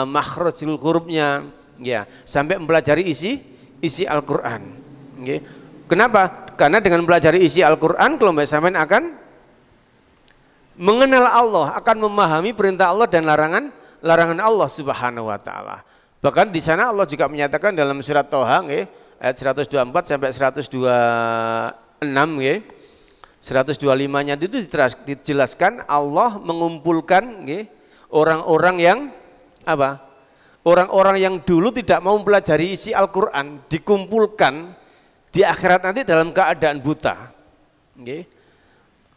makhrajul hurufnya, ya, sampai mempelajari isi Al-Quran. Kenapa? Karena dengan mempelajari isi Al-Quran, kalau Mbak Samin akan mengenal Allah, akan memahami perintah Allah dan larangan Allah Subhanahu wa taala. Bahkan di sana Allah juga menyatakan dalam surat Thaha ayat 124 sampai 126 125-nya itu dijelaskan Allah mengumpulkan orang-orang yang apa? Orang-orang yang dulu tidak mau mempelajari isi Al-Quran dikumpulkan di akhirat nanti dalam keadaan buta.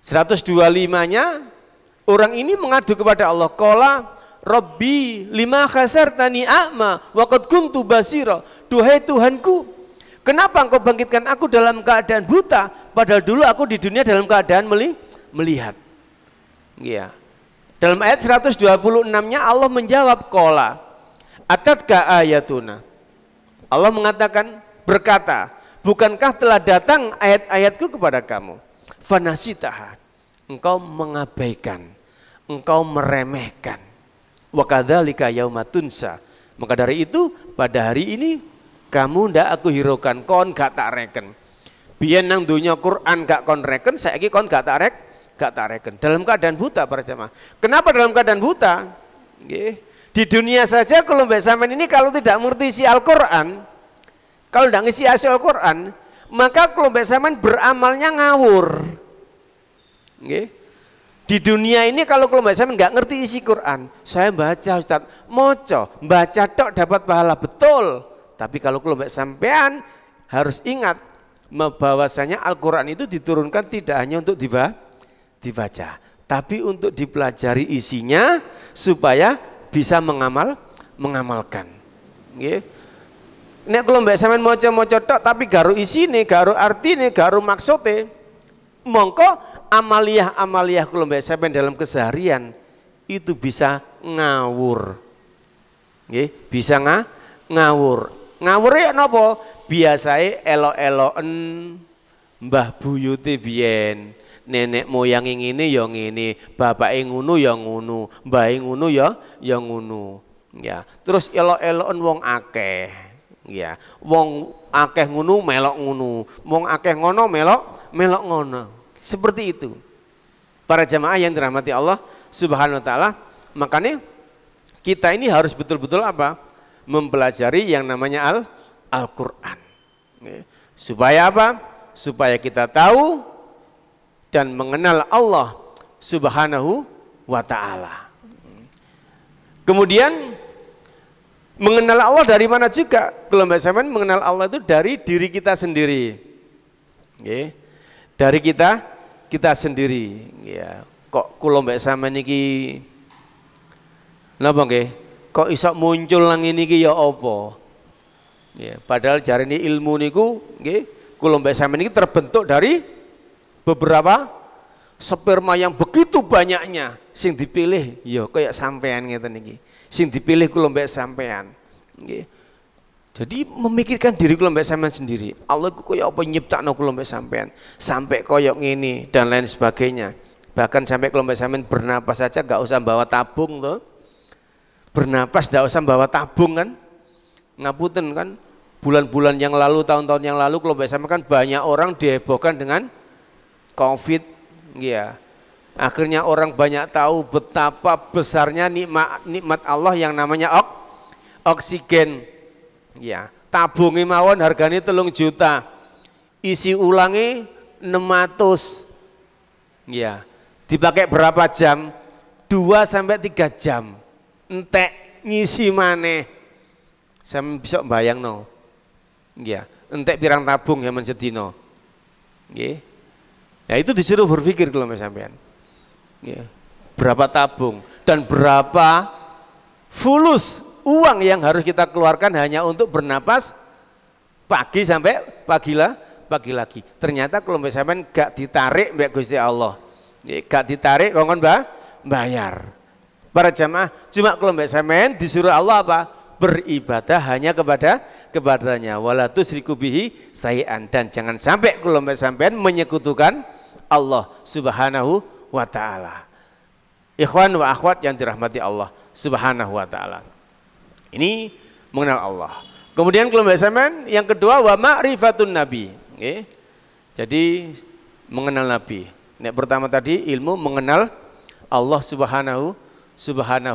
125-nya orang ini mengadu kepada Allah, qala Rabbi lima khasartani a'ma wa qad kuntu basira. Duhai Tuhanku, kenapa engkau bangkitkan aku dalam keadaan buta padahal dulu aku di dunia dalam keadaan melihat. Ya. Dalam ayat 126-nya Allah menjawab, qala atatka ayatuna. Allah mengatakan, berkata, bukankah telah datang ayat-ayatku kepada kamu? Fanasitaha, engkau mengabaikan, engkau meremehkan. Wa kadzalika yauma tunsa. Maka dari itu pada hari ini kamu ndak aku hiraukan, kon gak tak reken. Biyen nang dunya Quran gak kon reken, saiki kon gak tak reken. Dalam keadaan buta para jemaah. Kenapa dalam keadaan buta? Di dunia saja kalau Mbak Samen ini kalau tidak mengerti isi Al-Quran, kalau tidak ngisi isi Al-Quran, maka kalau Mbak Samen beramalnya ngawur. Di dunia ini kalau Mbak Samen nggak ngerti isi Quran, saya baca Ustaz, moco, baca tok dapat pahala, betul. Tapi kalau Mbak Sampean harus ingat bahwasanya Al-Quran itu diturunkan tidak hanya untuk dibaca, tapi untuk dipelajari isinya supaya bisa mengamalkan. Nek kalau Mbak Samen moco tok tapi garu isine, garu artine, garu maksude, mongko amaliyah kalau Mbak Samen dalam keseharian itu bisa ngawur. Nggih, bisa ngawur. Ngawur ya napa? Biasae elok-eloken mbah buyute biyen. Nenek moyang ngene ya ngene, bapake ngono ya ngono, mbahe ngono ya ngono. Ya, terus elok-eloken wong akeh. Ya, wong akeh ngono melok ngono, wong akeh ngono melok ngono. Seperti itu. Para jamaah yang dirahmati Allah Subhanahu wa taala, makanya kita ini harus betul-betul apa? Mempelajari yang namanya Al-Qur'an. Supaya apa? Supaya kita tahu dan mengenal Allah Subhanahu wa taala. Kemudian mengenal Allah dari mana juga? Kalau Mbak Saman mengenal Allah itu dari diri kita sendiri. Dari kita sendiri. Ya. Kok kula Mbak Saman iki napa nggih? Kok iso muncul nang ngene iki ya apa? Ya, padahal jarine ilmu niku nggih, kula Mbak Saman iki terbentuk dari beberapa sperma yang begitu banyaknya sing dipilih ya kayak sampean ngeten iki. Sing dipilih kula Mbak sampean. Nggih. Jadi memikirkan diri kula Mbak sampean sendiri. Allah ku kaya apa nyiptakno kula Mbak sampean sampai koyok ngene dan lain sebagainya. Bahkan sampai kula Mbak sampean bernapas saja enggak usah bawa tabung toh. Bernapas enggak usah bawa tabung kan. Ngapunten kan bulan-bulan yang lalu, tahun-tahun yang lalu kula Mbak sampean kan banyak orang dihebohkan dengan Covid, ya. Akhirnya orang banyak tahu betapa besarnya nikmat Allah yang namanya oksigen. Ya, tabungi mawon harganya 3 juta. Isi ulangi 600. Ya, dipakai berapa jam? 2 sampai 3 jam. Entek ngisi maneh. Saya bisa bayangno. Ya, entek pirang tabung ya men sedina. Nggih. Ya itu disuruh berpikir kalau sampean. Ya, berapa tabung dan berapa fulus uang yang harus kita keluarkan hanya untuk bernapas pagi sampai pagi lagi. Ternyata kalau sampean gak ditarik mbak Gusti Allah. Ya, gak ditarik kongkon bayar. Para jamaah cuma kalau sampean disuruh Allah apa? Beribadah hanya kepadanya, wala tusyriku bihi syai'an, dan jangan sampai kalau sampean menyekutukan Allah Subhanahu wa taala. Ikhwan wa akhwat yang dirahmati Allah Subhanahu wa taala. Ini mengenal Allah. Kemudian kalau sampean yang kedua wa ma'rifatun nabi. Okay. Jadi mengenal nabi. Yang pertama tadi ilmu mengenal Allah Subhanahu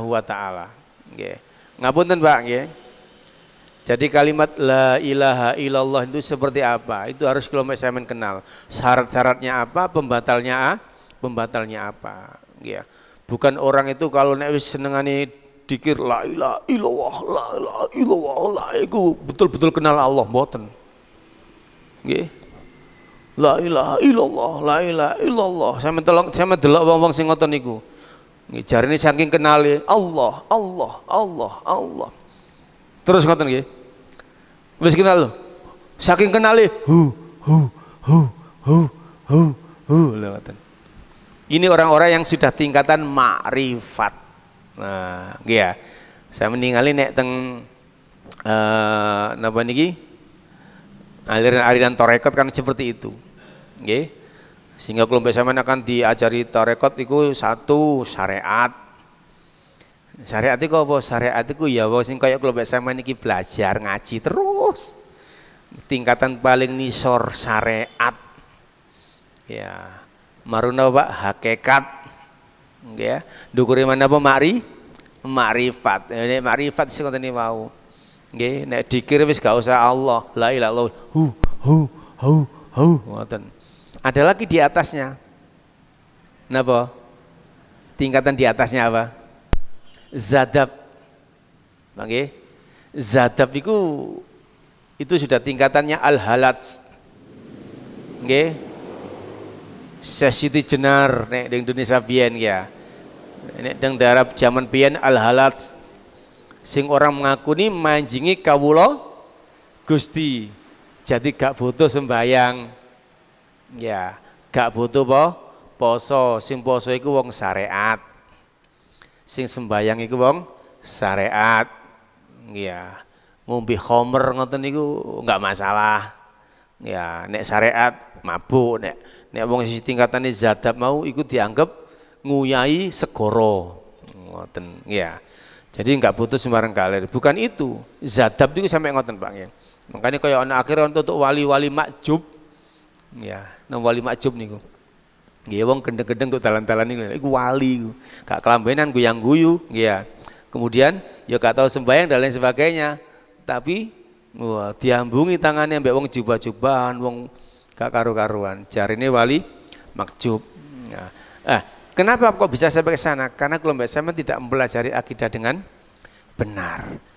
wa taala. Okay. Ngapunten Pak, ya. Jadi kalimat la ilaha illallah itu seperti apa? Itu harus kalau sampean kenal. Syarat-syaratnya apa? Pembatalnya apa? Ya. Bukan orang itu kalau nek wis senengane dikir la ilaha illallah, la ilaha illallah, la iku betul-betul kenal Allah mboten. Nggih. La ilaha illallah, la ilaha illallah. Sampeyan delok wong-wong sing ngoten niku. Jarine saking kenali Allah. Terus ngoten nggih. Wis kenal lho. Saking kenali hu. Ngoten. Ini orang-orang yang sudah tingkatan makrifat. Nah, nggih ya. Saya meningali nek teng napa niki? Aliran-aliran tarekat kan seperti itu. Nggih. Sehingga kalau sampean akan diajari tarekat itu satu syariat. Syariat itu apa? Syariat itu ya sing kaya kalau sampean iki belajar ngaji terus. Tingkatan paling nisor syariat. Ya. Maruna Pak hakikat. Nggih ya. Dukure mana apa makrifat. Nek makrifat sing ngoten niku. Nggih, nek dikir wis gak usah Allah, la ilaha illallah. Ngoten. Ada lagi di atasnya. Napa? Tingkatan di atasnya apa? Zadab. Nggih. Zadab itu sudah tingkatannya al-halat. Nggih. Siti Jenar nek di Indonesia biyen ya. Nek teng daerah zaman biyen al-halat. Sing orang mengakuni manjingi kawula Gusti. Jadi gak butuh sembayang. Ya, gak butuh poso, sing poso iku wong syariat. Sing sembayang iku wong syariat. Ya, ngombe khamr ngoten niku enggak masalah. Ya, nek syariat mabuk, nek wong sing tingkatane zadab mau iku dianggap nguyai segoro. Ngoten, ya. Jadi enggak butuh sembarang kalir. Bukan itu. Zadab itu sampai ngoten, Pak ya. Makanya kaya ana akhir untuk wali-wali makjub. Ya, nang wali makjub niku. Nggih wong gendeng-gendeng kok dalan-dalan niku iku wali iku. Gak kelambenan guyang-guyu, ya. Kemudian ya gak tahu sembahyang dan lain sebagainya. Tapi wah, diambungi tangannya mbek wong jubah-jubahan, wong gak karu-karuan. Jarine wali makjub. Nah, kenapa kok bisa sampai ke sana? Karena kelompok sama tidak mempelajari akidah dengan benar.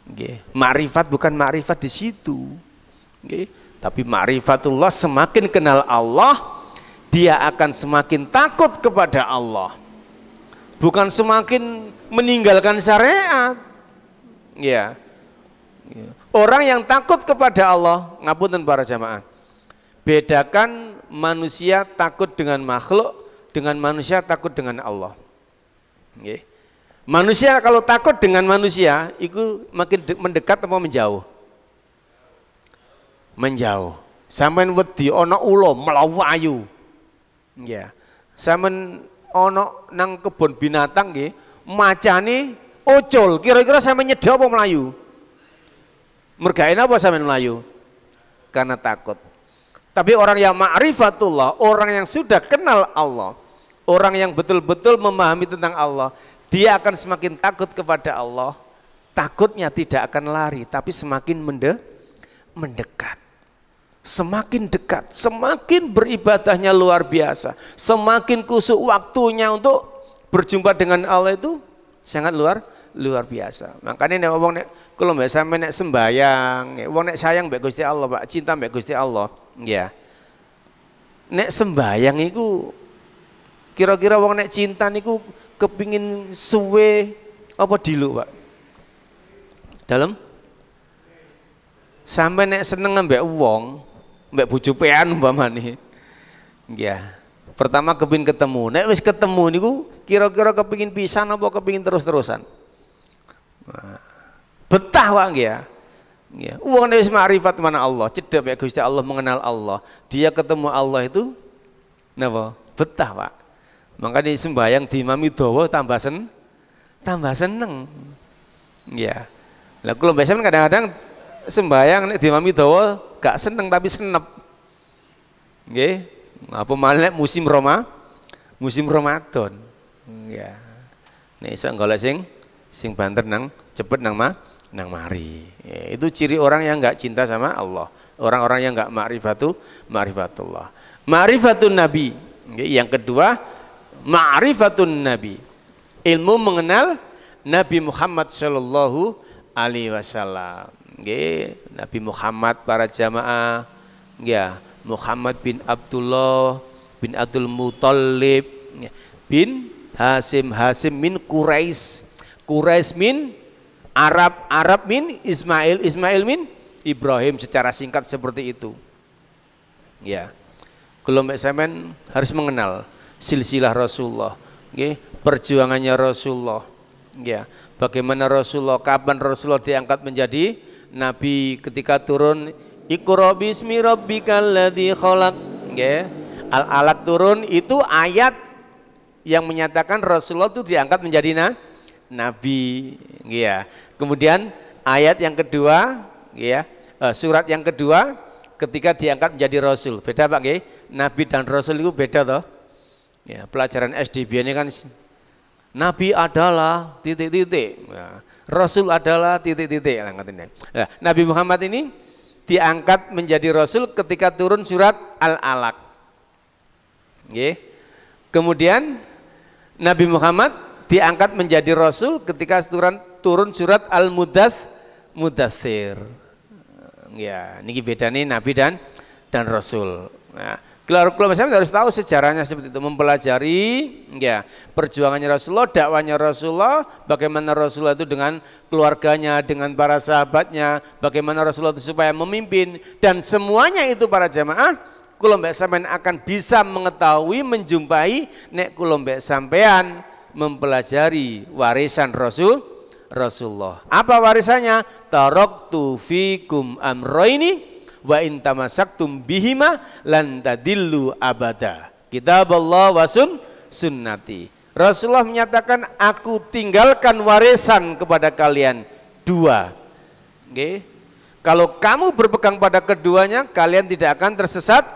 Nggih, makrifat bukan makrifat di situ. Nggih, tapi makrifatullah, semakin kenal Allah, dia akan semakin takut kepada Allah. Bukan semakin meninggalkan syariat. Ya. Orang yang takut kepada Allah, ngapunten para jamaah. Bedakan manusia takut dengan makhluk dengan manusia takut dengan Allah. Nggih. Manusia kalau takut dengan manusia, itu makin mendekat atau menjauh? Menjauh. Sampeyan wedi ana ula mlayu. Ya. Sampeyan ana nang kebun binatang nggih, macane ucul, kira-kira sampeyan nyedhak apa mlayu? Mergain apa sampeyan mlayu? Karena takut. Tapi orang yang ma'rifatullah, orang yang sudah kenal Allah, orang yang betul-betul memahami tentang Allah, dia akan semakin takut kepada Allah. Takutnya tidak akan lari, tapi semakin mendekat. Semakin dekat, semakin beribadahnya luar biasa, semakin kusuk waktunya untuk berjumpa dengan Allah itu sangat luar biasa. Makanya nek wong nek kula mbek sampe nek sembayang, wong nek sayang mbek Gusti Allah, Pak, cinta mbek Gusti Allah, ya. Nek sembayang iku kira-kira wong nek cinta niku kepingin suwe apa diluk, Pak? Dalam sampai nek seneng mbek wong, mbek bojo pean umpamane. Ya. Pertama kepingin ketemu. Nek wis ketemu niku kira-kira kepingin pisan apa kepingin terus-terusan? Nah, betah wae nggih ya. Ya, wong nek wis makrifat mana Allah, cedhak mbek Gusti Allah, mengenal Allah, dia ketemu Allah itu napa? Betah, Pak. Makanya sembahyang diimami dawa tambah seneng. Ya. Lah kula biasanya kadang-kadang sembahyang nek diimami dawa gak seneng tapi senep. Nggih. Apa malah musim Ramadan. Ya. Nek iso golek sing banter nang cepet nang mari. Ya, itu ciri orang yang enggak cinta sama Allah. Orang-orang yang enggak ma'rifatullah. Ma'rifatun Nabi. Yang kedua, ma'rifatun Nabi. Ilmu mengenal Nabi Muhammad sallallahu alaihi wasallam. Nabi Muhammad para jamaah, ya, Muhammad bin Abdullah bin Abdul Muthalib bin Hasim min Quraisy min Arab min Ismail min Ibrahim, secara singkat seperti itu. Ya. Kelompok sampean harus mengenal silsilah Rasulullah, perjuangannya Rasulullah. Ya. Bagaimana Rasulullah, kapan Rasulullah diangkat menjadi nabi, ketika turun Iqra bismi rabbikal ladzi khalaq. Al-Alaq turun, itu ayat yang menyatakan Rasulullah itu diangkat menjadi nabi. Ya. Kemudian ayat yang kedua, ya, surat yang kedua ketika diangkat menjadi Rasul. Beda Pak nggih? Nabi dan Rasul itu beda toh. Ya, pelajaran SD ini kan Nabi adalah titik-titik. Ya. Rasul adalah titik-titik. Nah, Nabi Muhammad ini diangkat menjadi Rasul ketika turun surat Al-Alaq. Kemudian Nabi Muhammad diangkat menjadi Rasul ketika turun surat Al-Mudaththir. Ya, ini bedanya Nabi dan Rasul. Nah, keluarga saya harus tahu sejarahnya seperti itu, mempelajari ya perjuangannya Rasulullah, dakwanya Rasulullah, bagaimana Rasulullah itu dengan keluarganya, dengan para sahabatnya, bagaimana Rasulullah itu supaya memimpin, dan semuanya itu para jamaah kula mbek sampean akan bisa mengetahui, menjumpai nek kula mbek sampean mempelajari warisan Rasulullah. Apa warisannya? Taraktu fikum amroini wa in tamassaktum bihima lan tadillu abada. Kitabullah wa sunnati. Rasulullah menyatakan, aku tinggalkan warisan kepada kalian dua. Okay. Kalau kamu berpegang pada keduanya, kalian tidak akan tersesat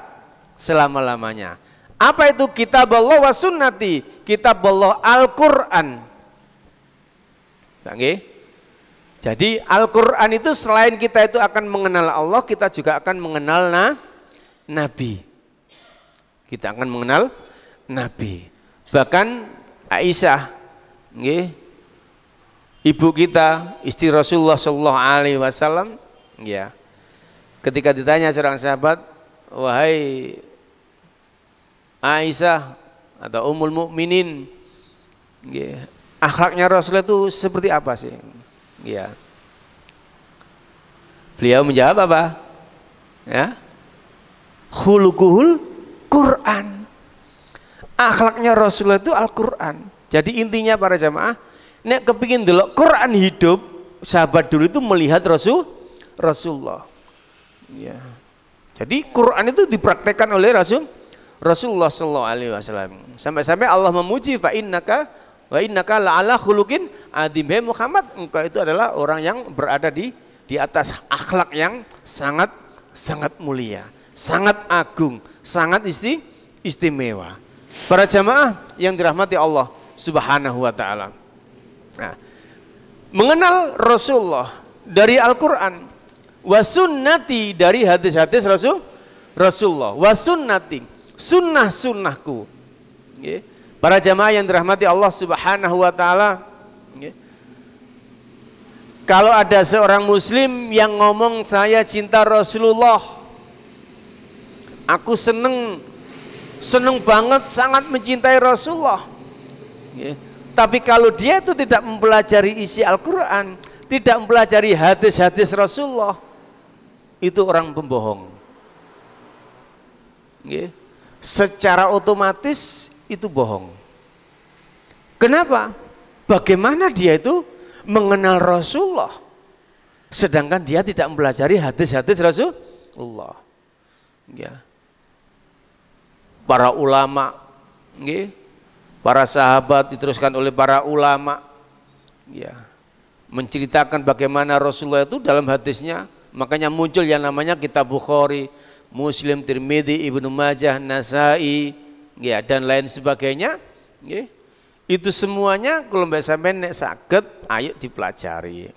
selama-lamanya. Apa itu kitabullah wa sunnati? Kitabullah Al-Quran. Okay. Jadi Al-Quran itu selain kita itu akan mengenal Allah, kita juga akan mengenal Nabi. Kita akan mengenal Nabi. Bahkan Aisyah, okay, ibu kita, istri Rasulullah Shallallahu Alaihi Wasallam, ya, ketika ditanya seorang sahabat, wahai Aisyah atau Ummul Mukminin, ya, akhlaknya Rasulullah itu seperti apa sih? Ya, beliau menjawab apa? Ya, khuluquhul Quran. Akhlaknya Rasulullah itu Al-Quran. Jadi intinya para jamaah, nek kepingin delok Quran hidup, sahabat dulu itu melihat Rasulullah. Ya. Jadi Quran itu dipraktekkan oleh Rasulullah Sallallahu Alaihi Wasallam. Sampai-sampai Allah memuji, wa innaka la'ala khuluqin adzim. Muhammad, engkau itu adalah orang yang berada di atas akhlak yang sangat mulia, sangat agung, sangat istimewa. Para jamaah yang dirahmati Allah Subhanahu wa taala. Nah, mengenal Rasulullah dari Al-Qur'an, wa sunnati dari hadis-hadis Rasulullah, wa sunnati, sunnah-sunnahku. Okay. Para jamaah yang dirahmati Allah Subhanahu wa taala, okay, kalau ada seorang muslim yang ngomong saya cinta Rasulullah, aku seneng banget, sangat mencintai Rasulullah, ya. Tapi kalau dia itu tidak mempelajari isi Al-Quran, tidak mempelajari hadis-hadis Rasulullah, itu orang pembohong, ya. Secara otomatis itu bohong. Kenapa? Bagaimana dia itu mengenal Rasulullah sedangkan dia tidak mempelajari hadis-hadis Rasulullah, ya. Para ulama, para sahabat diteruskan oleh para ulama, ya, menceritakan bagaimana Rasulullah itu dalam hadisnya. Makanya muncul yang namanya kitab Bukhari, Muslim, Tirmidzi, Ibnu Majah, Nasai, ya, dan lain sebagainya. Itu semuanya kalau mbak sampean nek saged, ayo dipelajari,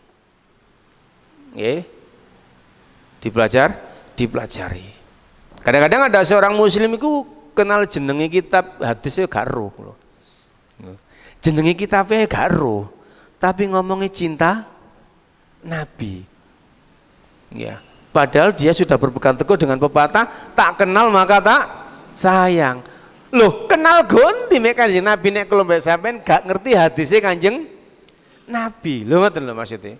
dipelajari. Kadang-kadang ada seorang muslim itu kenal jenengi kitab hadisnya gak roh loh. Jenengi kitabnya gak roh, tapi ngomongnya cinta Nabi. Ya, padahal dia sudah berpegang teguh dengan pepatah tak kenal maka tak sayang. Loh, kenal gonti mek Kanjeng Nabi nek kalau mbak sampean gak ngerti hadisnya Kanjeng Nabi. Lho ngoten lho maksudnya.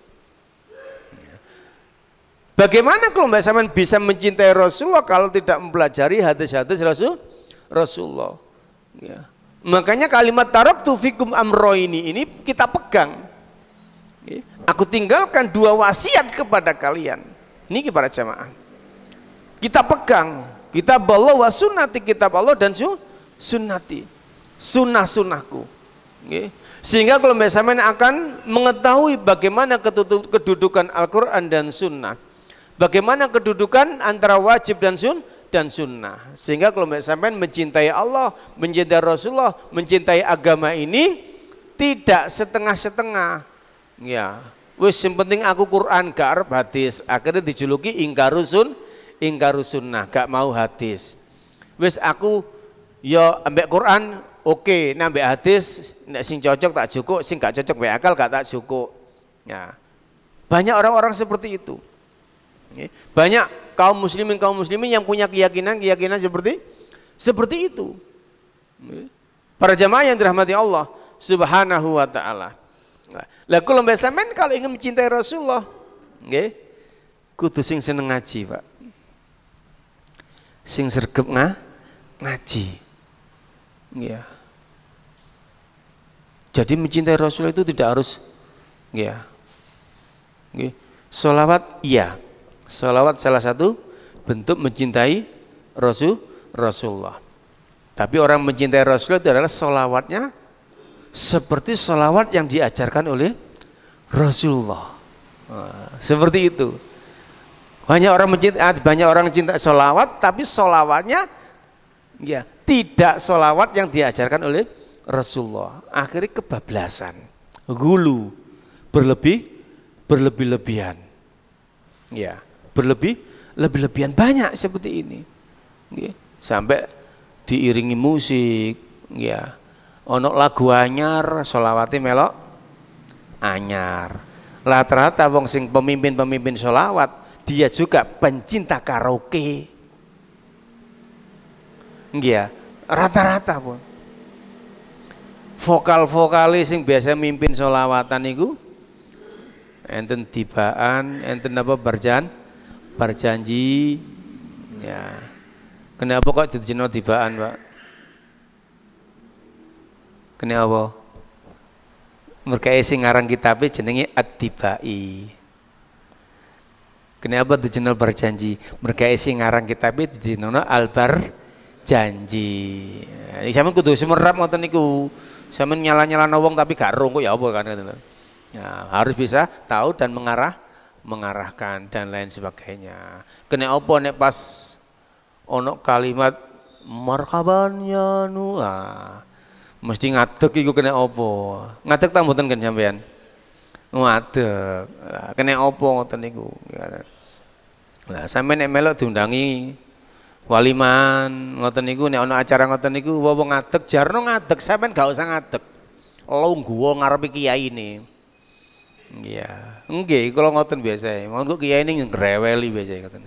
Bagaimana kalau mbak sampean bisa mencintai Rasulullah kalau tidak mempelajari hadis-hadis Rasulullah, ya. Makanya kalimat taraktu fikum amroini ini kita pegang, ya. Aku tinggalkan dua wasiat kepada kalian. Ini para jamaah kita pegang, kitab Allah wa sunnati, kitab Allah dan sunnati, sunnah-sunnahku, ya. Sehingga kalau misalnya akan mengetahui bagaimana kedudukan Al-Quran dan sunnah, bagaimana kedudukan antara wajib dan sunnah, sehingga kalau sampean mencintai Allah, mencintai Rasulullah, mencintai agama ini tidak setengah-setengah, ya. Wis yang penting aku Quran gak arep hadis, akhirnya dijuluki ingkarus sunnah, gak mau hadis. Wis aku ya ambek Quran oke, nah ambek hadis nek sing cocok tak cukup, sing gak cocok mbek akal gak tak cukup. Ya. Banyak orang-orang seperti itu. Banyak kaum muslimin yang punya keyakinan seperti itu. Para jamaah yang dirahmati Allah Subhanahu wa taala. Lah kula sampean kalau ingin mencintai Rasulullah, nggih, kudu sing seneng ngaji, Pak. Sing sregep ngaji. Nggih. Jadi mencintai Rasulullah itu tidak harus Ya. Nggih. Sholawat iya. Sholawat salah satu bentuk mencintai Rasulullah. Tapi orang mencintai Rasulullah itu adalah sholawatnya seperti sholawat yang diajarkan oleh Rasulullah. Nah, seperti itu. Banyak orang cinta sholawat, tapi sholawatnya ya tidak sholawat yang diajarkan oleh Rasulullah. Akhirnya kebablasan, gulu, berlebih-lebihan. Ya, lebih-lebihan banyak seperti ini. Ya, sampai diiringi musik, ya. Ono lagu anyar, sholawatnya melok anyar. Rata-rata wong sing pemimpin sholawat, dia juga pencinta karaoke. Ya, rata-rata pun. Vokal-vokalis sing biasa mimpin sholawatan itu enten tibaan, enten apa berjanji. Ya. Kenapa kok dijenengan tibaan, Pak? Kenapa? Mereka sing ngarang kitabnya jenenge At-Tibai. Kenapa dijenengan berjanji? Mereka sing ngarang kitabnya dijenengan Albar janji. Iki sampean kudu semerap ngoten niku. Sampean nyala-nyalano wong tapi gak ro kok ya apa kan ngoten. Ya, harus bisa tahu dan mengarahkan dan lain sebagainya. Kena apa nek pas ono kalimat marhaban ya nu, mesti ngadeg iku kena apa? Ngadeg ta mboten kan sampean? Ngadeg. Kena apa ngoten niku. Lah sampean nek melok diundangi waliman ngoten niku, nek ono acara ngoten niku wong ngadeg jarno ngadeg, sampean gak usah ngadeg. Lungguh ngarepe kiyaine. Iya, nggih kula ngoten biasa. Monggo kiyaine ngreweli biasa ngoten.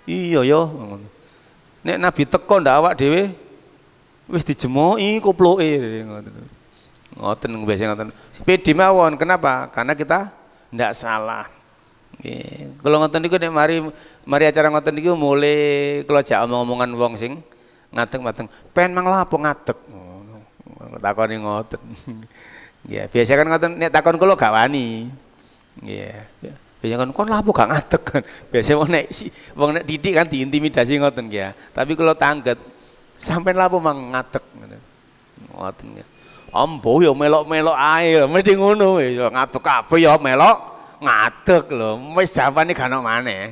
Iya ya. Nek Nabi teko ndak awak dhewe wis dijemoki koploke ngoten. Ngoten biasa ngoten. Pedi mawon, kenapa? Karena kita ndak salah. Nggih. Kula ngoten niku nek mari acara ngoten niku mulai kula jak omong-omongan wong sing ngadeg-ngadeg. Pen mang lapo ngadeg. Takoni ngoten. Ya, biasa kan ngoten nek takon kula gak wani. Nggih. Biasa kon lapo gak ngadeg kan. Biasa wong nek didik kan diintimidasi ngoten ya. Tapi kula tangget sampean lapo mang ngadeg ngoten. Ambo ya melok-melok ae lho, mesti ngono ya ngadeg kabeh ya melok ngadeg lho. Wis jawabane gak ono maneh.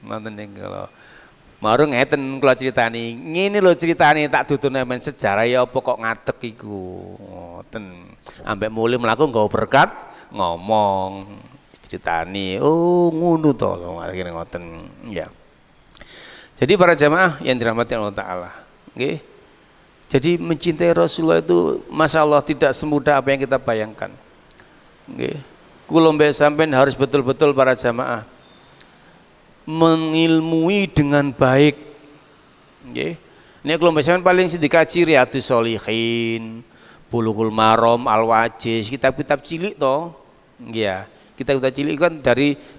Ngoten niku lho. Maru ngeten kula critani. Ngene lho critane tak dudune men sejarah ya apa kok ngadeg iku. Ngoten. Ambek mulih mlaku nggawa berkat ngomong ceritani. Oh, ngono to lho akhire ngoten. Ya. Jadi para jamaah yang dirahmati Allah taala, nggih. Jadi mencintai Rasulullah itu Masya Allah tidak semudah apa yang kita bayangkan. Nggih. Kula mbek sampean harus betul-betul para jamaah mengilmui dengan baik. Nggih. Nek kula mbek sampean paling sing dikaji Riyadhus Shalihin, Bulughul Maram, Al-Wajiz, kitab-kitab cilik to. Nggih ya. Kitab-kitab cilik kan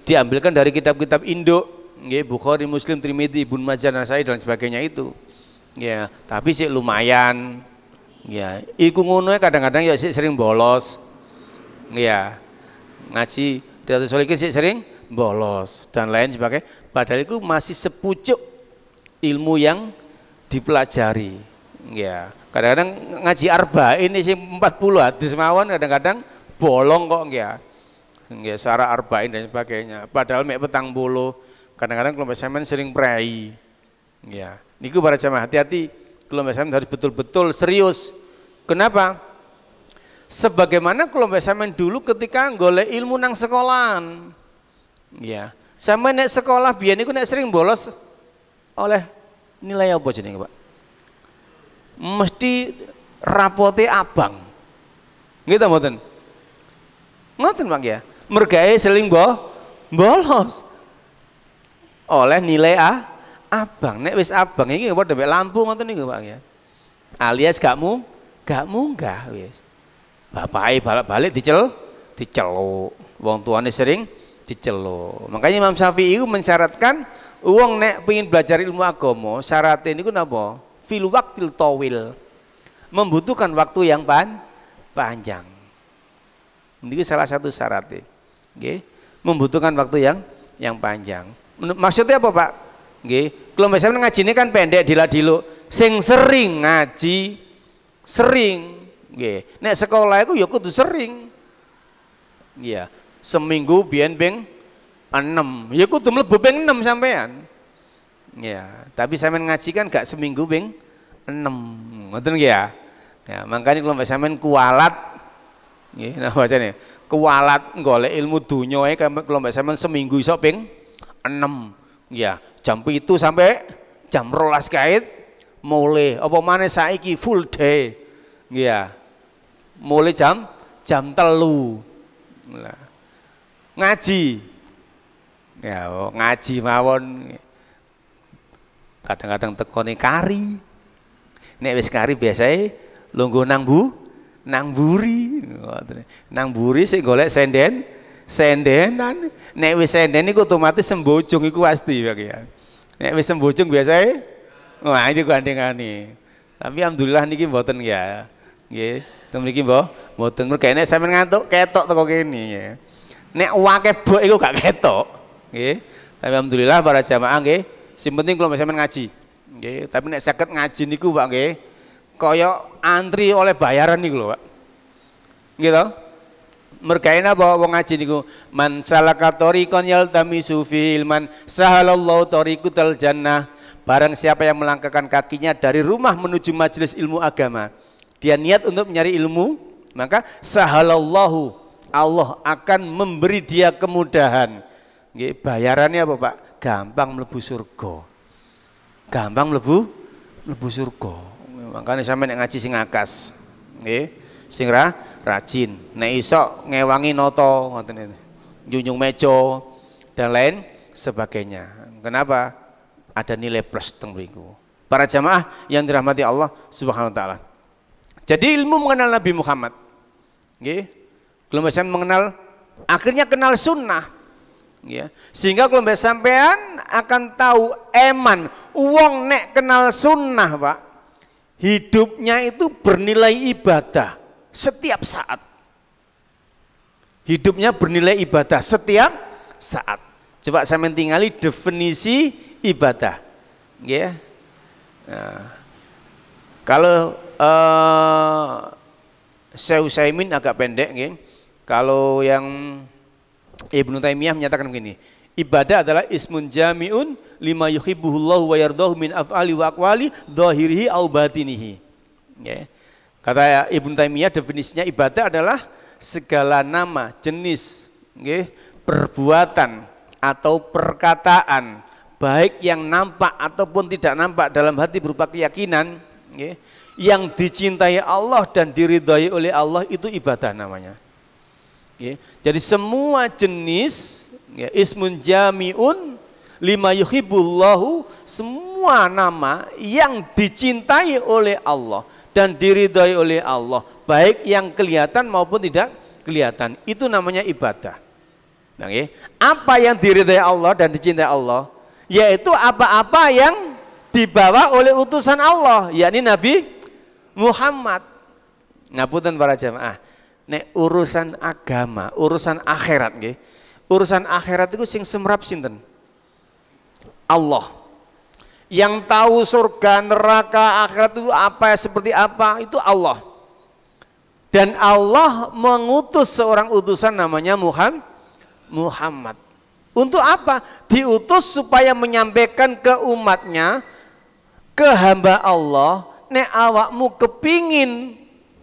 diambilkan dari kitab-kitab induk, nggih, Bukhari, Muslim, Tirmidzi, Ibnu Majah, Nasai dan sebagainya itu. Ya, tapi sih lumayan. Ya, iku ngono kadang-kadang ya sih sering bolos. Ya. Ngaji Riyadhus Shalihin sih sering bolos dan lain sebagainya. Padahal itu masih sepucuk ilmu yang dipelajari. Ya, kadang-kadang ngaji arba'in ini sih 40 hadis mawon kadang-kadang bolong kok ya. Nggih, syarah arba'in dan sebagainya. Padahal mek petang bolo, kadang-kadang kelompok sampean sering prei. Ya, niku para jamaah hati-hati, kelompok sampean harus betul-betul serius. Kenapa? Sebagaimana kelompok sampean dulu ketika golek ilmu nang sekolahan. Ya, sampean nek sekolah biyen niku nek sering bolos oleh nilai apa jenenge, Pak? Mesti rapote abang. Nggih ta mboten? Ngoten Pak ya. Mergae seling bolos oleh nilai abang. Nek wis abang iki padha mek lampu ngoten niku Pak ya. Alias gak munggah wis. Bapake balik diceluk. Wong tuane sering diceluk. Makanya Imam Syafi'i itu mensyaratkan wong nek pengin belajar ilmu agama, syaratnya niku napa? Fil waqtil tawil. Membutuhkan waktu yang panjang. Ini salah satu syaratnya. Nggih, membutuhkan waktu yang panjang. Maksudnya apa, Pak? Nggih, kalau misalnya ngaji ini kan pendek dilak-diluk. Sing sering ngaji, sering. Nggih, nek sekolah itu ya kudu sering. Iya, seminggu biyen ping 6. Ya kudu mlebu ping 6 sampean. Ya, tapi sampean ngaji kan gak seminggu ping 6. Ngoten nggih ya. Ya, makanya kalau sampean kualat nggih, nah bacane kualat golek ilmu dunya ae kalau sampean seminggu iso ping 6. Ya, jam 7 sampai jam 12 kait mulai apa maneh saiki full day. Nggih ya. Mulai jam 3. Nah, ngaji. Ya, ngaji mawon. Kadang-kadang tekone kari. Nek wis kari biasae lungguh nang buri. Nang buri sing golek sendenan. Nek wis senden iku otomatis sembojong iku pasti ya. Nek wis sembojong biasae wah ini gandengane. Tapi alhamdulillah niki mboten ya. Nggih, teng mriki mboten. Mergane sampeyan ngantuk ketok teko kene ya. Nek wake bok iku gak ketok. Nggih. Tapi alhamdulillah para jamaah nggih, sing penting kula sampeyan ngaji. Nggih, tapi nek saged ngaji niku Pak nggih, kaya antri oleh bayaran niku lho, Pak. Nggih to? Mergawe napa wong ngaji niku? Man salaka tariqan yaltamisu fi ilman sahalallahu tariqatal jannah. Barang siapa yang melangkahkan kakinya dari rumah menuju majelis ilmu agama, dia niat untuk mencari ilmu, maka sahalallahu, Allah akan memberi dia kemudahan. Nggih, bayarannya apa, Pak? Gampang mlebu surga. Gampang mlebu surga. Makanya sampe nek ngaji sing akas. Nggih, sing rajin. Nek iso ngewangi noto ngoten itu. Junjung meja dan lain sebagainya. Kenapa? Ada nilai plus teng mriku. Para jamaah yang dirahmati Allah Subhanahu wa taala. Jadi ilmu mengenal Nabi Muhammad. Nggih. Kalau sampean mengenal, akhirnya kenal sunnah. Ya. Sehingga kalau sampean akan tahu eman wong nek kenal sunnah, Pak, hidupnya itu bernilai ibadah setiap saat. Hidupnya bernilai ibadah setiap saat. Coba sampean tingali definisi ibadah. Ya. Nah, kalau Syekh Utsaimin agak pendek, nggih. Kalau yang Ibnu Taimiyah menyatakan begini, ibadah adalah ismun jami'un lima yuhibbuhullahu wa yardahu min af'ali wa aqwali dhahirihi au batinihi. Ya. Kata Ibnu Taimiyah definisinya ibadah adalah segala nama, jenis, nggih, perbuatan atau perkataan baik yang nampak ataupun tidak nampak dalam hati berupa keyakinan, nggih, yang dicintai Allah dan diridhai oleh Allah, itu ibadah namanya. Jadi semua jenis ya, ismun jami'un lima yuhibbullahu, semua nama yang dicintai oleh Allah dan diridhai oleh Allah, baik yang kelihatan maupun tidak kelihatan, itu namanya ibadah. Nah, apa yang diridhai Allah dan dicintai Allah? Yaitu apa-apa yang dibawa oleh utusan Allah, yakni Nabi Muhammad. Ngapunten para jamaah, nek urusan agama, urusan akhirat nggih. Urusan akhirat itu sing semrap sinten? Allah. Yang tahu surga, neraka, akhirat itu apa, seperti apa, itu Allah. Dan Allah mengutus seorang utusan namanya Muhammad. Untuk apa? Diutus supaya menyampaikan ke umatnya, ke hamba Allah, nek awakmu kepingin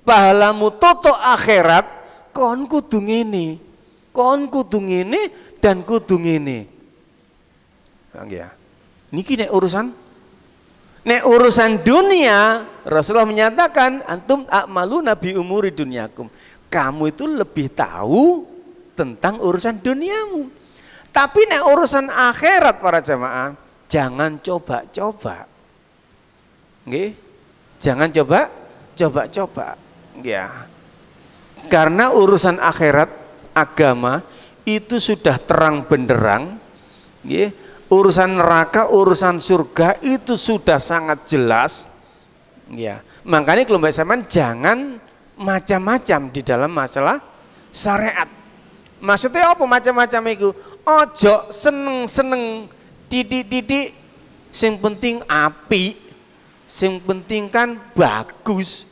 pahalamu toto akhirat, kon kudu ngene, dan kudu ngene. Ya. Niki nek urusan dunia, Rasulullah menyatakan antum a'malu nabi umuri dunyakum. Kamu itu lebih tahu tentang urusan duniamu. Tapi nek urusan akhirat para jamaah, jangan coba-coba. Nggih? Jangan coba-coba. Ya, karena urusan akhirat, agama itu sudah terang benderang, ya. Urusan neraka, urusan surga itu sudah sangat jelas, ya. Makanya kalau mbak Saman jangan macam-macam di dalam masalah syariat. Maksudnya apa macam-macam itu? Ojo seneng-seneng titik-titik, sing penting api, sing penting kan bagus.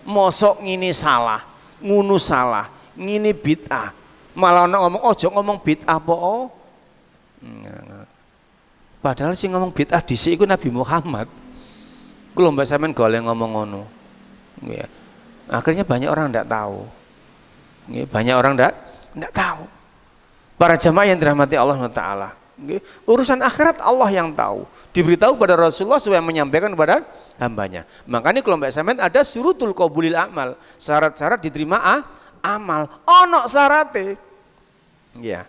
Mosok ngini salah, ngunu salah, ngini bid'ah. Malah ngomong ojo ngomong bid'ah po. Padahal sing ngomong bid'ah dhisik iku Nabi Muhammad. Kulo mbak sampean golek ngomong ngono. Ya. Akhirnya banyak orang ndak tahu. Ya, banyak orang ndak tahu. Para jamaah yang dirahmati Allah Taala. Ya. Urusan akhirat Allah yang tahu. Diberitahu pada Rasulullah supaya menyampaikan kepada hambanya. Makanya kalau mbak sampean ada syurutul qabulil amal, syarat-syarat diterima amal. Ono syarate. Ya.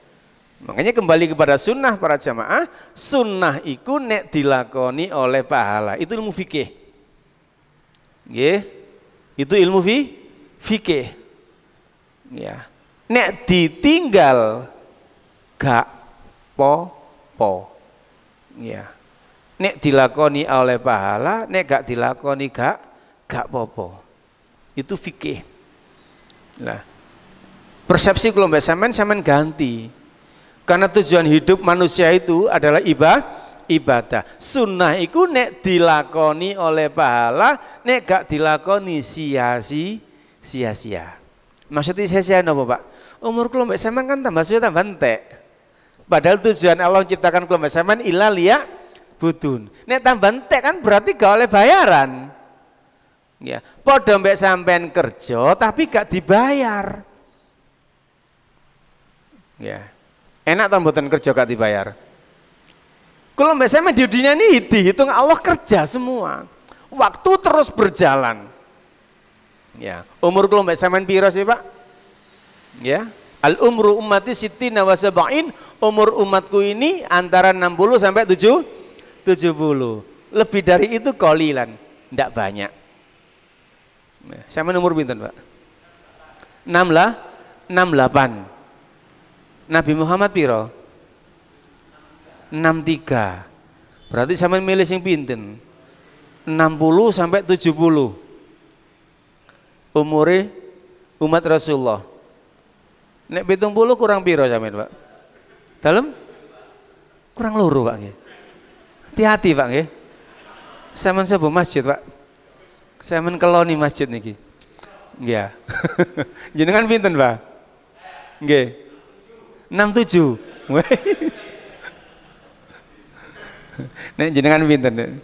Makanya kembali kepada sunnah para jamaah, sunnah iku nek dilakoni oleh pahala. Itu ilmu fikih. Nggih. Itu ilmu fikih. Ya. Nek ditinggal gak po. Ya. Nek dilakoni oleh pahala, nek gak dilakoni gak popo. Itu fikih. Lah. Persepsi kalau mbak sampean ganti. Karena tujuan hidup manusia itu adalah ibadah. Sunnah itu nek dilakoni oleh pahala, nek gak dilakoni sia-sia. Maksudnya sia-sia apa Pak? Umur kalau mbak sampean kan tambah suwe tambah entek. Padahal tujuan Allah menciptakan kalau mbak sampean illa liya budun. Nek tambah entek kan berarti gak oleh bayaran. Ya, padha mbak sampean kerja tapi gak dibayar. Ya. Enak atau mboten kerja gak dibayar? Kalau mbak sampean di dunia ini dihitung Allah kerja semua. Waktu terus berjalan. Ya, umur kalau mbak sampean piro sih Pak? Ya, al umru ummati sittina wa sab'in. Umur umatku ini antara 60 sampai 70. Lebih dari itu qalilan, ndak banyak. Sampean umur pinten, Pak? 68. Nabi Muhammad piro? 63. Berarti sampean milih sing pinten? 60 sampai 70. Umure umat Rasulullah. Nek 70 kurang piro sampean, Pak? Dalem? Kurang loro, Pak nggih. Hati-hati, Pak nggih. Sampean sebuah masjid, Pak. Sampean keloni masjid niki. Nggih. Jenengan pinten, Pak? Nggih. 67. Nek jenengan pinten?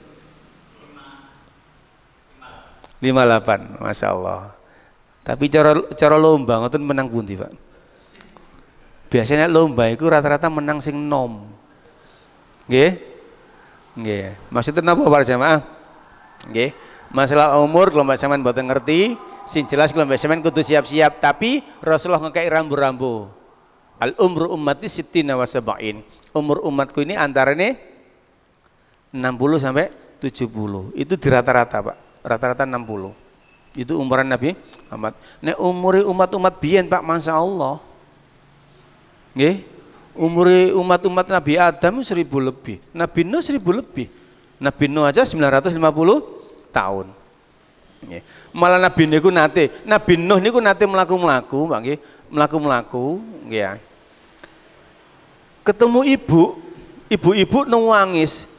58. Masya Allah. Tapi cara lomba ngoten menang pundi, Pak? Biasanya lomba itu rata-rata menang sing nom. Nggih? Nggih. Maksudnya napa para jamaah? Nggih. Masalah umur kalau mbak sampean mboten ngerti, sing jelas kalau mbak sampean kudu siap-siap, tapi Rasulullah ngekei rambu-rambu. Al umru ummati sittina wa sab'in. Umur umatku ini antaranya 60 sampai 70. Itu di rata-rata, Pak. Rata-rata 60. Itu umuran Nabi Muhammad. Nek umuri umat-umat biyen, Pak, Masya Allah. Nggih. Umuri umat-umat Nabi Adam 1000 lebih. Nabi Nuh 1000 lebih. Nabi Nuh aja 950 tahun. Nggih. Malah Nabi Nuh niku nate mlaku-mlaku, Pak nggih. Mlaku-mlaku, nggih. Ketemu ibu-ibu nangis.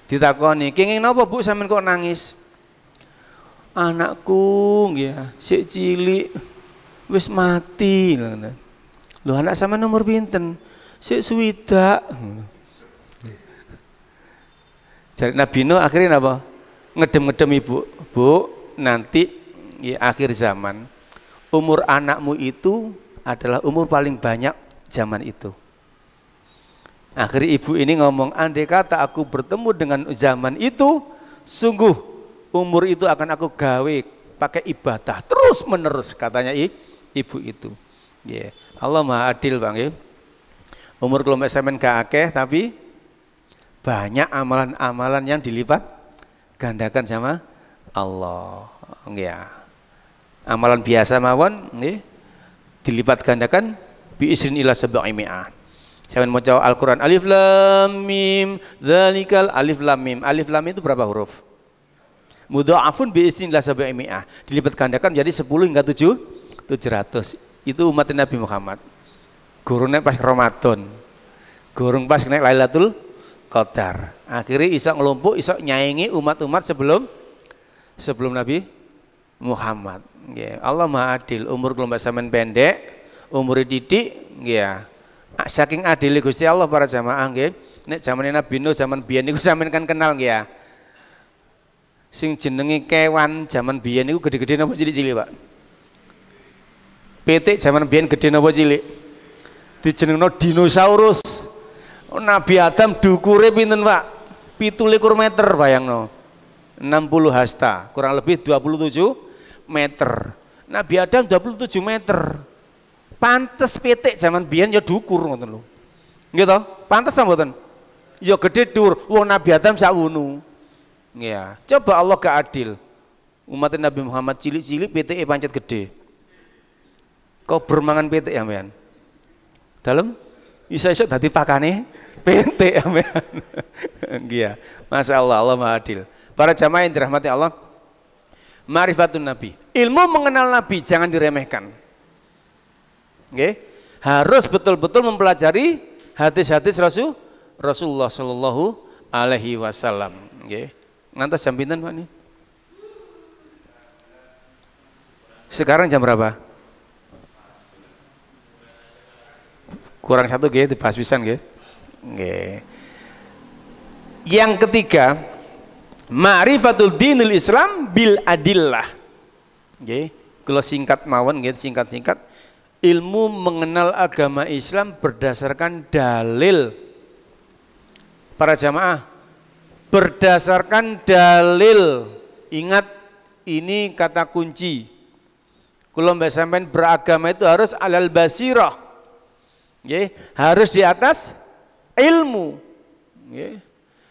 Ditakoni, "Kenging napa Bu sampean kok nangis?" "Anakku nggih, sik cilik wis mati." Lho, anak sampean nomor pinten? "Sik swidak." Jadi Nabi Nuh akhirnya apa? Ngedem-ngedem ibu. "Bu, nanti ya, akhir zaman umur anakmu itu adalah umur paling banyak zaman itu." Akhirnya ibu ini ngomong, "Andai kata aku bertemu dengan zaman itu, sungguh umur itu akan aku gawe pakai ibadah terus menerus," katanya ibu itu. Yeah. Allah Maha Adil, Bang ya. Umur kalau sampean gak akeh tapi banyak amalan-amalan yang dilipat gandakan sama Allah. Ya. Amalan biasa mawon nggih dilipat gandakan bi isrin ila sab'i mi'ah. Sampeyan maca Al-Qur'an alif lam mim dzalikal alif lam mim. Alif lam itu berapa huruf? Mudha'afun bi isrin ila sab'i mi'ah. Dilipat gandakan menjadi 10 hingga 70. 700. Itu umat Nabi Muhammad. Gurune pas Ramadan. Gurung pas kena Lailatul Qadar. Akhirnya iso ngelumpuk, iso nyaingi umat-umat sebelum Nabi Muhammad. Ya, Allah Maha Adil. Umur kelompok sampean pendek, umur didik, ya. Saking adil Gusti Allah para jamaah nggih. Nek zamane Nabi Nuh zaman biyen niku sampean kan kenal nggih ya. Sing jenenge kewan zaman biyen niku gede-gede napa cilik-cilik, Pak? Pitik zaman biyen gede napa cilik? Dijenengno dinosaurus. Nabi Adam dukure pinten, Pak? 17 meter bayangno. 60 hasta, kurang lebih 27 meter. Nabi Adam 27 meter. Pantes pitik zaman biyen ya dukur ngoten lho. Nggih to? Pantes ta mboten? Ya gede dur, wong Nabi Adam sak wunu. Ya, coba Allah gak adil. Umat Nabi Muhammad cilik-cilik pitike pancet gede. Kau bermangan pitik ya, sampean? Dalem iso-iso dadi pakane pitik sampean. Nggih. Masya Allah, Allah Maha Adil. Para jamaah yang dirahmati Allah, ma'rifatun Nabi. Ilmu mengenal Nabi jangan diremehkan. Nggih. Harus betul-betul mempelajari hadis-hadis Rasulullah Shallallahu Alaihi Wasallam. Nggih. Ngantos jam pinten Pak nih? Sekarang jam berapa? Kurang satu nggih, dibahas pisan nggih. Nggih. Yang ketiga, ma'rifatul dinul Islam bil adillah. Nggih, kula singkat mawon nggih, singkat-singkat. Ilmu mengenal agama Islam berdasarkan dalil. Para jamaah, berdasarkan dalil. Ingat, ini kata kunci. Kalau mbak sampean beragama itu harus alal basirah. Nggih, harus di atas ilmu. Nggih.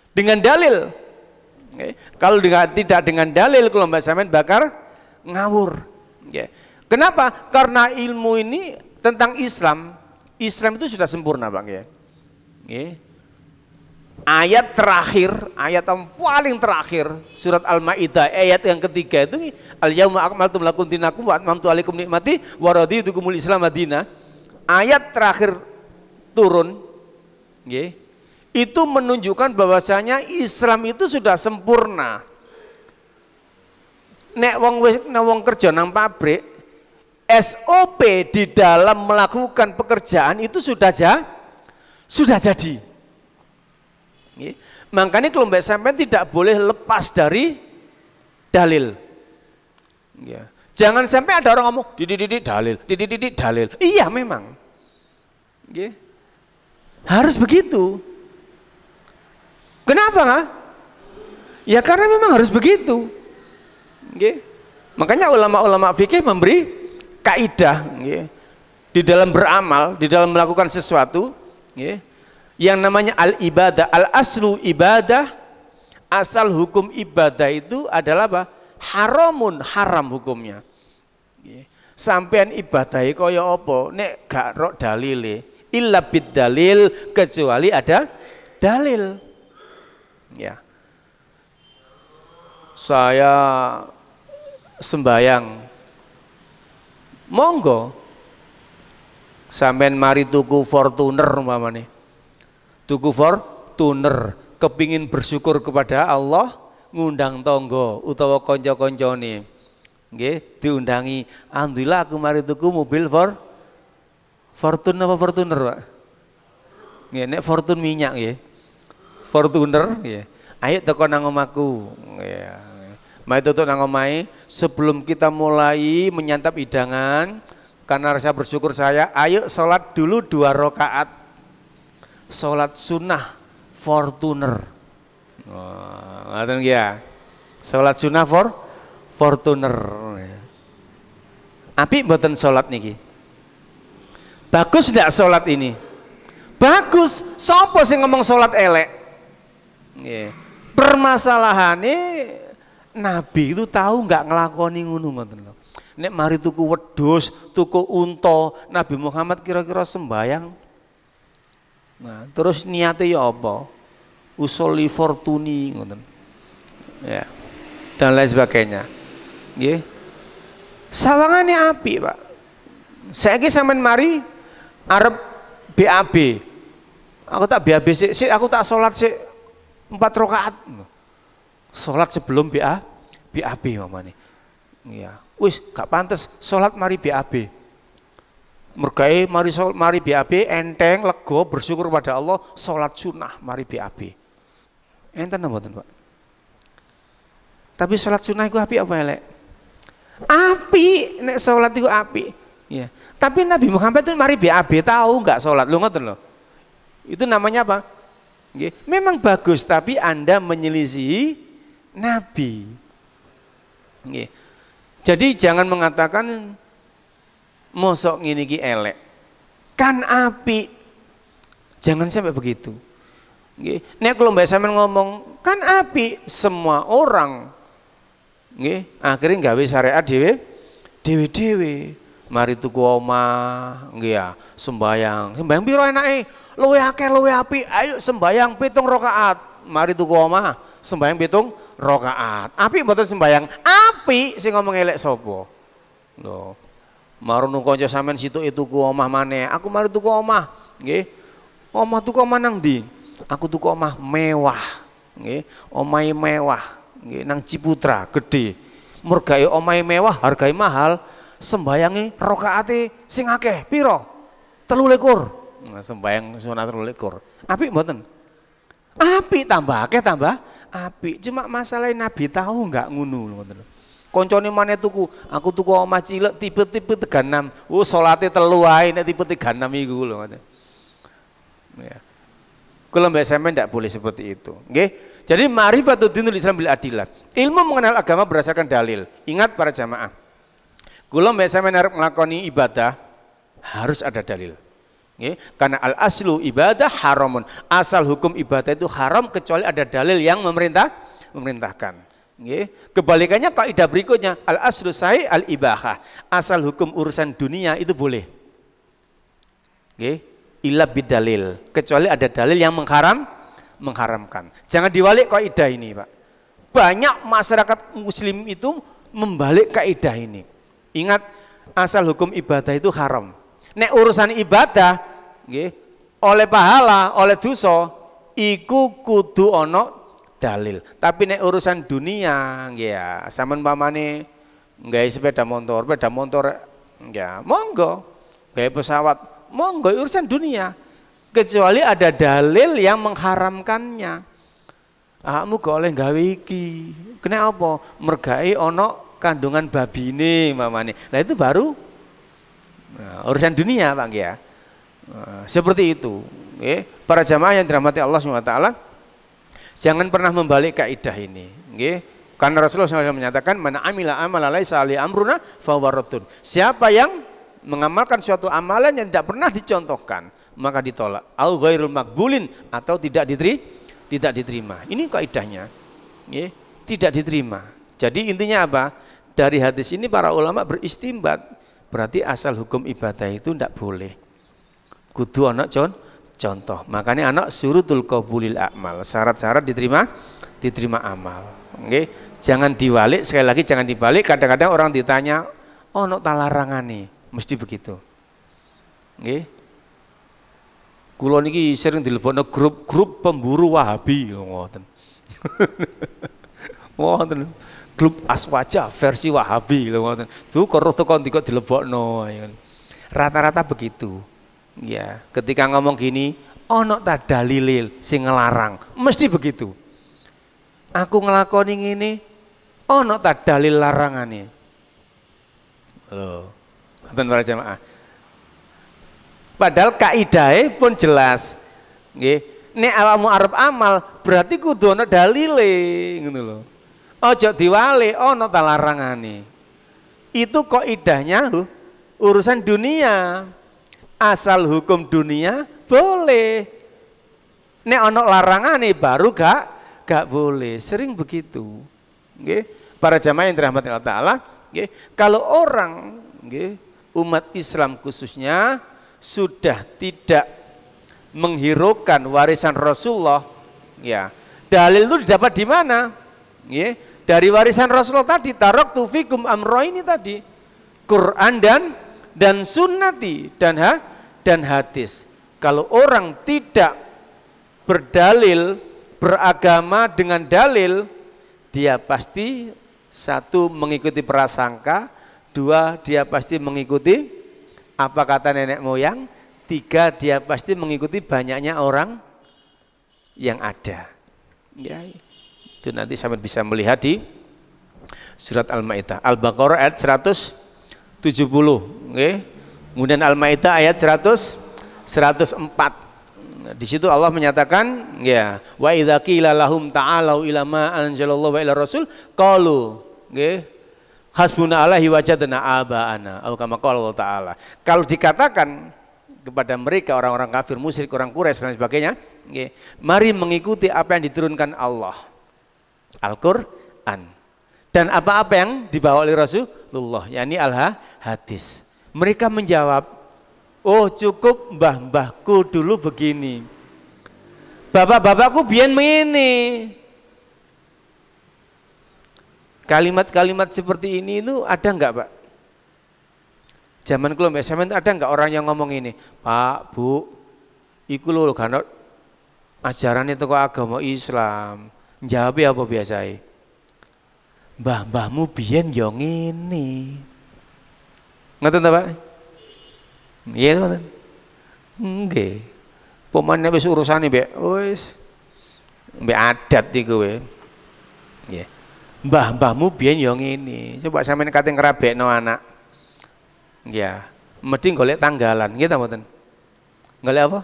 Dengan dalil. Nggih. Kalau tidak dengan dalil, kalau mbak sampean bakar ngawur. Nggih. Kenapa? Karena ilmu ini tentang Islam. Islam itu sudah sempurna, Bang ya. Nggih. Ayat terakhir, ayat yang paling terakhir surat Al-Maidah ayat yang ketiga itu al-yauma akmaltu lakum dinakum wa atmamtu alaikum nikmati wa raditu lakumul Islam madina. Ayat terakhir turun, nggih, itu menunjukkan bahwasanya Islam itu sudah sempurna. Nek wong kerja nang pabrik, SOP di dalam melakukan pekerjaan itu sudah jadi. Nggih. Makanya kelompok sampean tidak boleh lepas dari dalil. Ya. Jangan sampai ada orang ngomong dididik dalil, dididik dalil. Iya memang. Nggih. Harus begitu. Kenapa nggak? Ya karena memang harus begitu. Nggih. Makanya ulama-ulama fikih memberi kaidah, nggih, di dalam beramal, di dalam melakukan sesuatu, nggih, yang namanya al-ibadah, al-aslu ibadah, asal hukum ibadah itu adalah apa? Haramun, haram hukumnya. Sampean ibadahi kaya apa? Nek gak ro dalile, illa bid dalil, kecuali ada dalil. Ya. Saya sembayang, monggo. Sampean mari tuku Fortuner umpamane. Tuku Fortuner, kepingin bersyukur kepada Allah, ngundang tonggo utawa konco-koncone, nggih, diundangi. Alhamdulillah aku mari tuku mobil Fortune apa Fortuner, Pak? Nggih, nek Fortune minyak nggih. Fortuner nggih. Ayo teko nang omahku. Nggih. Mari tutuk nang omahe sebelum kita mulai menyantap hidangan, karena rasa bersyukur saya, ayo sholat dulu 2 rakaat. Sholat sunnah Fortuner. Ngaten ya. Sholat sunnah Fortuner. Apik mboten sholat niki? Bagus ndak sholat ini? Bagus. Sapa sing ngomong sholat elek? Nggih. Permasalahannya Nabi itu tahu nggak ngelakoni ngono ngoten lho. Nek mari tuku wedhus, tuku unta, Nabi Muhammad kira-kira sembayang. Nah, terus niatnya ya apa? Usoli fortuni ngoten. Ya. Dan lain sebagainya. Nggih. Sawangane apik, Pak. Saiki sampean mari arep BAB. Aku tak BAB sik, aku tak salat sik 4 rakaat. Salat sebelum BAB mamane. Iya. Wis gak pantes salat mari BAB. Mergae mari BAB enteng, lega, bersyukur pada Allah, salat sunnah mari BAB. Enten mboten, Pak? Tapi salat sunnah iku apik apa elek? Apik, nek salat iku apik. Ya. Tapi Nabi Muhammad itu mari BAB tahu enggak salat, lho ngoten lho. Itu namanya apa? Memang bagus, tapi Anda menyelisihi Nabi. Jadi jangan mengatakan mosok ngene iki elek. Kan apik. Jangan sampai begitu. Nek kalau mbak sampean ngomong kan apik, semua orang akhirnya gawe syariat dewe. Mari tuku omah, ya sembayang piro enake? Luwe akeh luwe apik. Ayo sembayang 7 rakaat. Mari tuku omah, sembayang 7 rakaat. Apik mboten sembayang? Apik, sing ngomong elek sapa? Lho. Marunu kanca sampean situ tuku omah maneh. Aku mari tuku omah, nggih. Omah tuku omah nang ndi? Aku tuku omah mewah, nggih. Omahe mewah, nggih nang Ciputra, gede. Mergae omahe mewah, hargae mahal. Sembayangi rakaate sing akeh piro? 23. Nah, sembayang sunat 23. Apik mboten? Apik, tambah akeh tambah apik. Cuma masalah Nabi tahu enggak ngono ngoten lho. Koncone maneh tuku, aku tuku omah cilik tipe-tipe 36. Oh, salate 3 ae nek tipe 36 iku lho ngoten. Ya. Kalau mbak sampean enggak boleh seperti itu. Nggih. Jadi ma'rifatud dinul Islam bil adillah. Ilmu mengenal agama berdasarkan dalil. Ingat para jamaah. Kalau mbak sampean arep nglakoni ibadah harus ada dalil. Nggih, karena al aslu ibadah haramun. Asal hukum ibadah itu haram kecuali ada dalil yang memerintahkan. Nggih. Kebalikannya kaidah berikutnya al aslu sahih al ibahah. Asal hukum urusan dunia itu boleh. Nggih, illa bidalil. Kecuali ada dalil yang mengharamkan. Jangan diwalik kaidah ini, Pak. Banyak masyarakat muslim itu membalik kaidah ini. Ingat, asal hukum ibadah itu haram. Nek urusan ibadah, nggih, oleh pahala, oleh dosa, iku kudu ono dalil. Tapi nek urusan dunia, ya, sampean pamane nggawe sepeda motor, ya, monggo. Gawe pesawat, monggo urusan dunia. Kecuali ada dalil yang mengharamkannya. Kamu gak oleh gawe iki. Kena apa? Mergae ono kandungan babine mamane. Nah itu baru urusan dunia, Pak ya. Seperti itu. Para jamaah yang dirahmati Allah SWT, jangan pernah membalik kaidah ini. Karena Rasulullah SAW menyatakan, man amila amala laisa ali amruna fahuwa raddun. Siapa yang mengamalkan suatu amalan yang tidak pernah dicontohkan, maka ditolak. Au ghairul makbulin, atau tidak diterima. Ini kaidahnya. Tidak diterima. Jadi intinya apa? Dari hadis ini para ulama beristimbat, berarti asal hukum ibadah itu tidak boleh. Kudu anak contoh. Makanya anak surutul qabulil a'mal. Syarat-syarat diterima amal. Oke? Jangan diwalik, sekali lagi jangan dibalik. Kadang-kadang orang ditanya, ono talarangane, mesti begitu. Oke? Kulo niki sering dilebokno grup pemburu Wahabi ngoten. Ngoten. Grup Aswaja versi Wahabi lho ngoten. Tuh karo tekan kok dilebokno. Rata-rata begitu. Ya, ketika ngomong gini, ono ta dalil sing ngelarang, mesti begitu. Aku ngelakoni ngene, ono ta dalil larangane. Loh, ngoten para jamaah. Padahal kaidahe pun jelas. Nggih, nek awakmu arep amal, berarti kudu ana dalile, ngono lho. Ojo diwale ono ta larangane. Itu kaidahnya urusan dunia. Asal hukum dunia boleh. Nek ono larangane baru gak boleh. Sering begitu. Nggih, para jamaah yang dirahmati Allah Taala, nggih, kalau orang, nggih, umat Islam khususnya sudah tidak menghiraukan warisan Rasulullah, ya. Dalil itu didapat di mana? Nggih, dari warisan Rasulullah tadi, taraktu fikum amroini tadi, Quran dan sunnati dan hadis. Kalau orang tidak berdalil, beragama dengan dalil, dia pasti satu mengikuti prasangka, dua dia pasti mengikuti apa kata nenek moyang, tiga dia pasti mengikuti banyaknya orang yang ada. Ya, itu nanti sampai bisa melihat di surat Al-Maidah, Al-Baqarah ayat 170, okay. Kemudian Al-Maidah ayat 104. Di situ Allah menyatakan, ya, wa idza qila lahum ta'alu ila ma anzalallahu wa ila rasul qalu, nggih, hasbuna alaihi wajadna abaana, atau kama qala Allah taala. Kalau dikatakan kepada mereka orang-orang kafir, musyrik, orang Quraisy dan sebagainya, nggih, mari mengikuti apa yang diturunkan Allah, Al-Qur'an, dan apa-apa yang dibawa oleh Rasulullah, yakni al-hadis. Mereka menjawab, oh cukup mbah-mbahku dulu begini, bapak-bapakku biyen begini. Kalimat-kalimat seperti ini itu ada enggak, Pak? Zaman kula mbek sampean ada enggak orang yang ngomong ini, Pak, Bu, iku lho kan ajaran itu kok agama Islam. Jawab apa biasae? Mbah-mbahmu biyen yo ngene. Ngoten ta, Pak? Iya, teman. Nggih. Pemane wis urusane mbek mbek adat iku kowe. Nggih. Mbah-mbahmu biyen yo ngene. Coba sampeyan kate ngrabekno anak. Nggih. Mesti golek tanggalan, nggih ta mboten? Golek apa?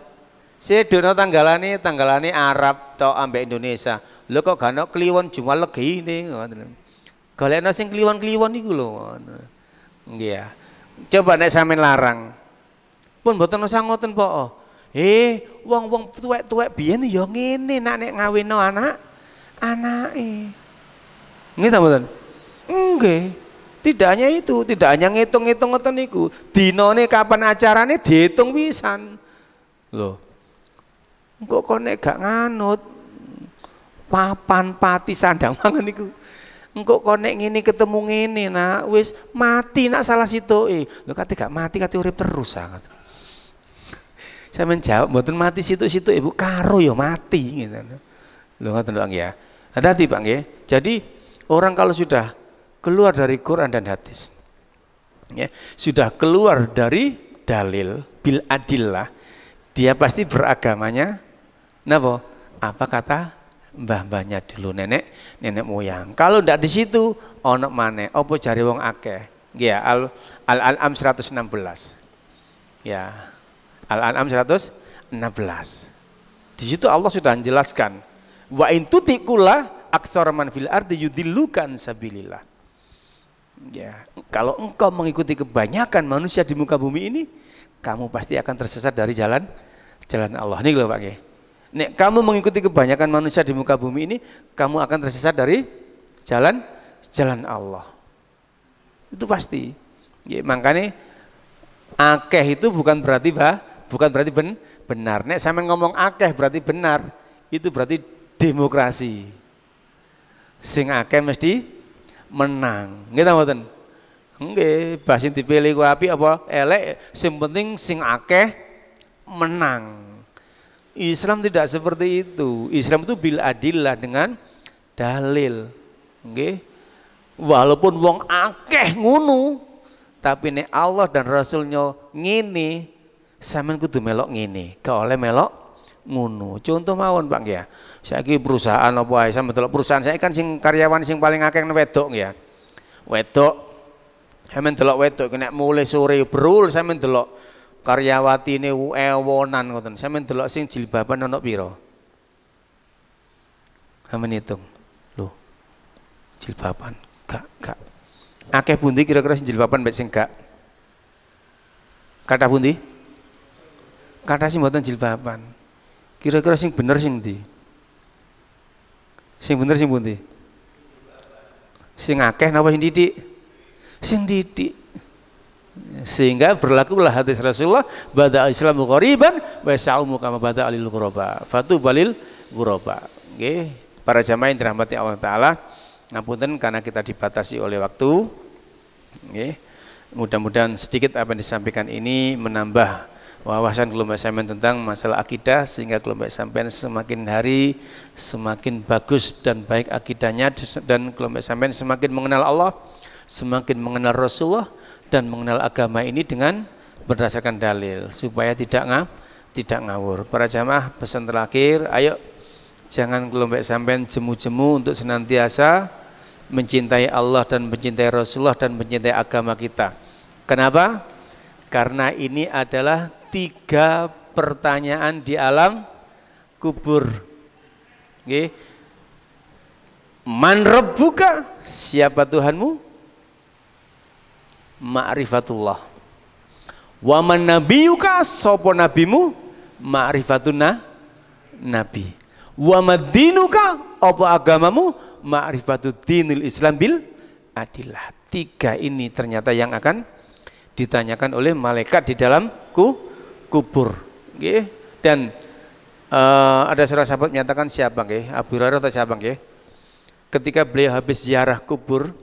Sedono tanggalane Arab tok ambek Indonesia. Lho kok gak ono kliwon Jumal Legine ngoten. Golekno sing kliwon-kliwon iku lho. Nggih. Coba nek sampeyan larang. Pun mboten usah ngoten po. Wong-wong tuwek-tuwek biyen ya ngene nek ngawinno anake. Nggih ta mboten? Nggih. Tidak hanya itu, tidak hanya ngitung-ngitung ngoten niku. Dinane kapan acarane diitung pisan. Lho. Engko kok nek gak nganut papan pati sandang mangan niku. Engko kok nek ngene ketemu ngene nak wis mati nak salah sitoke. Lho kate gak mati kate urip terus sangat. Saya menjawab, mboten mati situ-situ ibu karo ya mati gitu. Lho ngoten lho ya. Hati-hati Pak nggih. Jadi orang kalau sudah keluar dari Quran dan hadis, ya, sudah keluar dari dalil bil adillah, dia pasti beragamanya napa? Apa kata mbah-mbahnya dulu, nenek moyang. Kalau ndak di situ ono maneh apa jare wong akeh. Ya, Al-An'am 116. Ya. Al-An'am 116. Di situ Allah sudah menjelaskan, wa in tutiqullah aktsara man fil ardi yudillukan sabilillah. Ya, kalau engkau mengikuti kebanyakan manusia di muka bumi ini, kamu pasti akan tersesat dari jalan Allah. Ini loh Pak Nggih. Nek kamu mengikuti kebanyakan manusia di muka bumi ini, kamu akan tersesat dari jalan Allah. Itu pasti. Ya, makanya akeh itu bukan berarti benar. Nek sampean ngomong akeh berarti benar. Itu berarti demokrasi. Sing akeh mesti menang. Nggih ta mboten? Nggih, basin dipilih ku apik apa elek, sing penting sing akeh menang. Islam tidak seperti itu. Islam itu bil adillah, dengan dalil. Nggih. Walaupun wong akeh ngono, tapi nek Allah dan Rasulnya ngene, sampean kudu melok ngene, gak oleh melok ngono. Contoh mawon Pak nggih. Saiki perusahaan apa ae sampe delok perusahaan saya kan sing karyawan sing paling akeh wedok ya. Wedok. Sampeyan delok wedok nek mulai sore brul sampeyan delok karyawatine ewonan ngoten. Sampeyan delok sing jilbaban ana pira? Sampeyan hitung. Lho. Jilbaban gak. Akeh pundi kira-kira sing jilbaban mbek sing gak? Kata pundi? Kata sing mboten jilbaban. Kira-kira sing bener sing ndi? Sing bener sing pundi? Sing akeh napa sing didik? Sing didik. Sehingga berlakulah hadis Rasulullah, bada Islamu ghariban wa sa'umu kama bada alil ghuraba. Fatu balil ghuraba. Nggih, para jamaah yang dirahmati Allah taala, ngapunten karena kita dibatasi oleh waktu. Nggih. Mudah-mudahan sedikit apa yang disampaikan ini menambah wawasan kelompok sampean tentang masalah akidah, sehingga kelompok sampean semakin hari semakin bagus dan baik akidahnya, dan kelompok sampean semakin mengenal Allah, semakin mengenal Rasulullah, dan mengenal agama ini dengan berdasarkan dalil, supaya tidak ngawur. Para jamaah, pesan terakhir, ayo jangan kelompok sampean jemu-jemu untuk senantiasa mencintai Allah dan mencintai Rasulullah dan mencintai agama kita. Kenapa? Karena ini adalah 3 pertanyaan di alam kubur. Oke. Man rabbuka, siapa Tuhanmu? Ma'rifatullah. Wa man nabiyuka, sapa nabimu? Ma'rifatuna nabi. Wa madinuka, apa agamamu? Ma'rifatud dinil Islam bil adillah. 3 ini ternyata yang akan ditanyakan oleh malaikat di dalam kubur. Nggih. Dan ada seorang sahabat menyatakan, siapa nggih? Abu Hurairah atau siapa nggih? Ketika beliau habis ziarah kubur,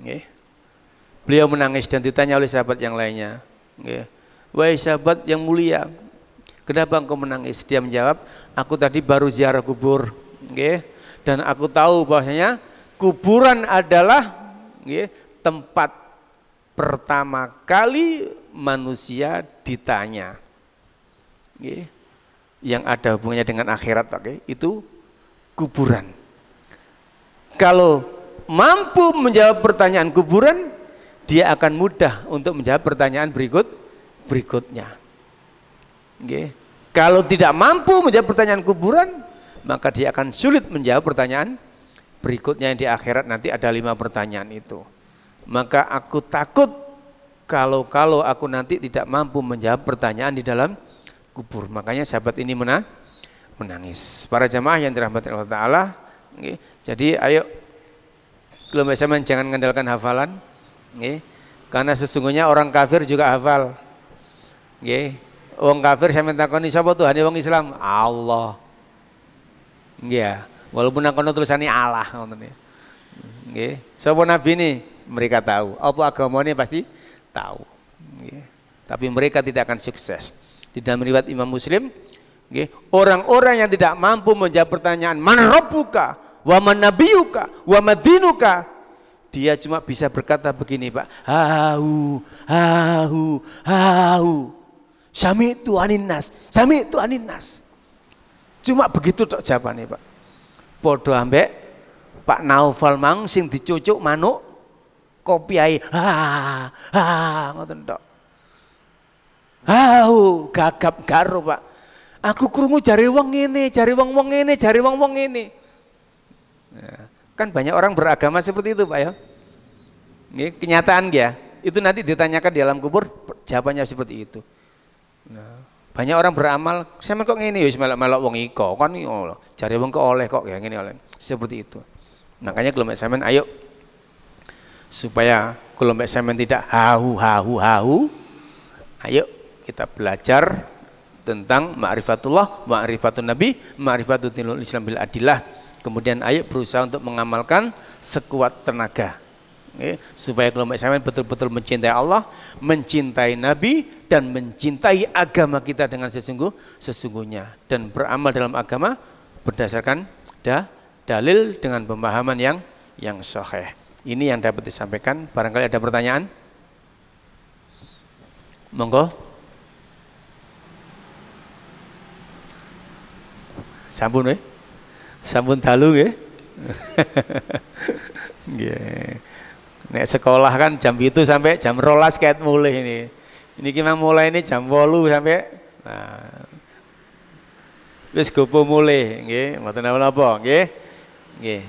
nggih, beliau menangis dan ditanya oleh sahabat yang lainnya, nggih, wahai sahabat yang mulia, kenapa engkau menangis? Dia menjawab, aku tadi baru ziarah kubur, nggih, dan aku tahu bahwasanya kuburan adalah, nggih, tempat pertama kali manusia ditanya, nggih, yang ada hubungannya dengan akhirat, Pak, itu kuburan. Kalau mampu menjawab pertanyaan kuburan, dia akan mudah untuk menjawab pertanyaan berikutnya. Nggih. Kalau tidak mampu menjawab pertanyaan kuburan, maka dia akan sulit menjawab pertanyaan berikutnya yang di akhirat. Nanti ada 5 pertanyaan itu. Maka aku takut kalau aku nanti tidak mampu menjawab pertanyaan di dalam kubur. Makanya sahabat ini menangis. Para jamaah yang dirahmati Allah Ta'ala, jadi ayo kelompok sampean jangan mengandalkan hafalan, karena sesungguhnya orang kafir juga hafal. Wong kafir sampean takoni sapa Tuhane wong Islam? Allah. Nggih, walaupun akono tulisane Allah ngoten nggih. Nggih, sapa nabi ini mereka tahu, apa agamanya pasti tahu. Nggih. Tapi mereka tidak akan sukses. Di dalam riwayat Imam Muslim, nggih, orang-orang yang tidak mampu menjawab pertanyaan man rabbuka wa man nabiyuka wa madinuka, dia cuma bisa berkata begini, Pak, hahu hahu hahu sami'tu anin nas, sami'tu anin nas. Cuma begitu tok jawabannya, Pak. Podo ambek Pak Naufal mang sing dicucuk manuk kopiai, ngoten tok. Gagap garo, Pak. Aku krungu jari wong ngene, jari wong ngene, jari wong ngene. Nah, kan banyak orang beragama seperti itu, Pak, ya. Ini kenyataan ya. Itu nanti ditanyakan di alam kubur, jawabannya seperti itu. Nah, banyak orang beramal, saya kok ngene ya melok wong iko, kan jari wong kok oleh kok ya ngene oleh. Seperti itu. Makanya kelompok sampean ayo supaya kelompok sampean tidak hahu. Ayo kita belajar tentang ma'rifatullah, ma'rifatun nabi, ma'rifatun dinul Islam bil adillah. Kemudian ayo berusaha untuk mengamalkan sekuat tenaga. Supaya kelompok sampean betul-betul mencintai Allah, mencintai Nabi, dan mencintai agama kita dengan sesungguhnya, dan beramal dalam agama berdasarkan dalil dengan pemahaman yang sahih. Ini yang dapat disampaikan. Barangkali ada pertanyaan? Monggo. Sampun sampun dalu nggih. Nggih. Nek sekolah kan jam itu sampai jam 12 kayak mulai ini. Ini kita mulai ini jam 8 sampai wis gopo mulai nggih, mboten apa-apa nggih. Nggih.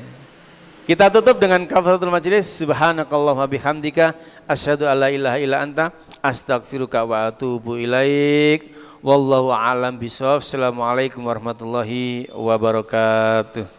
Kita tutup dengan kafaratul majelis. Subhanakallahumma bihamdika asyhadu alla ilaha illa anta astaghfiruka wa atubu ilaik. Wallahu a'lam bishawab. Assalamualaikum warahmatullahi wabarakatuh.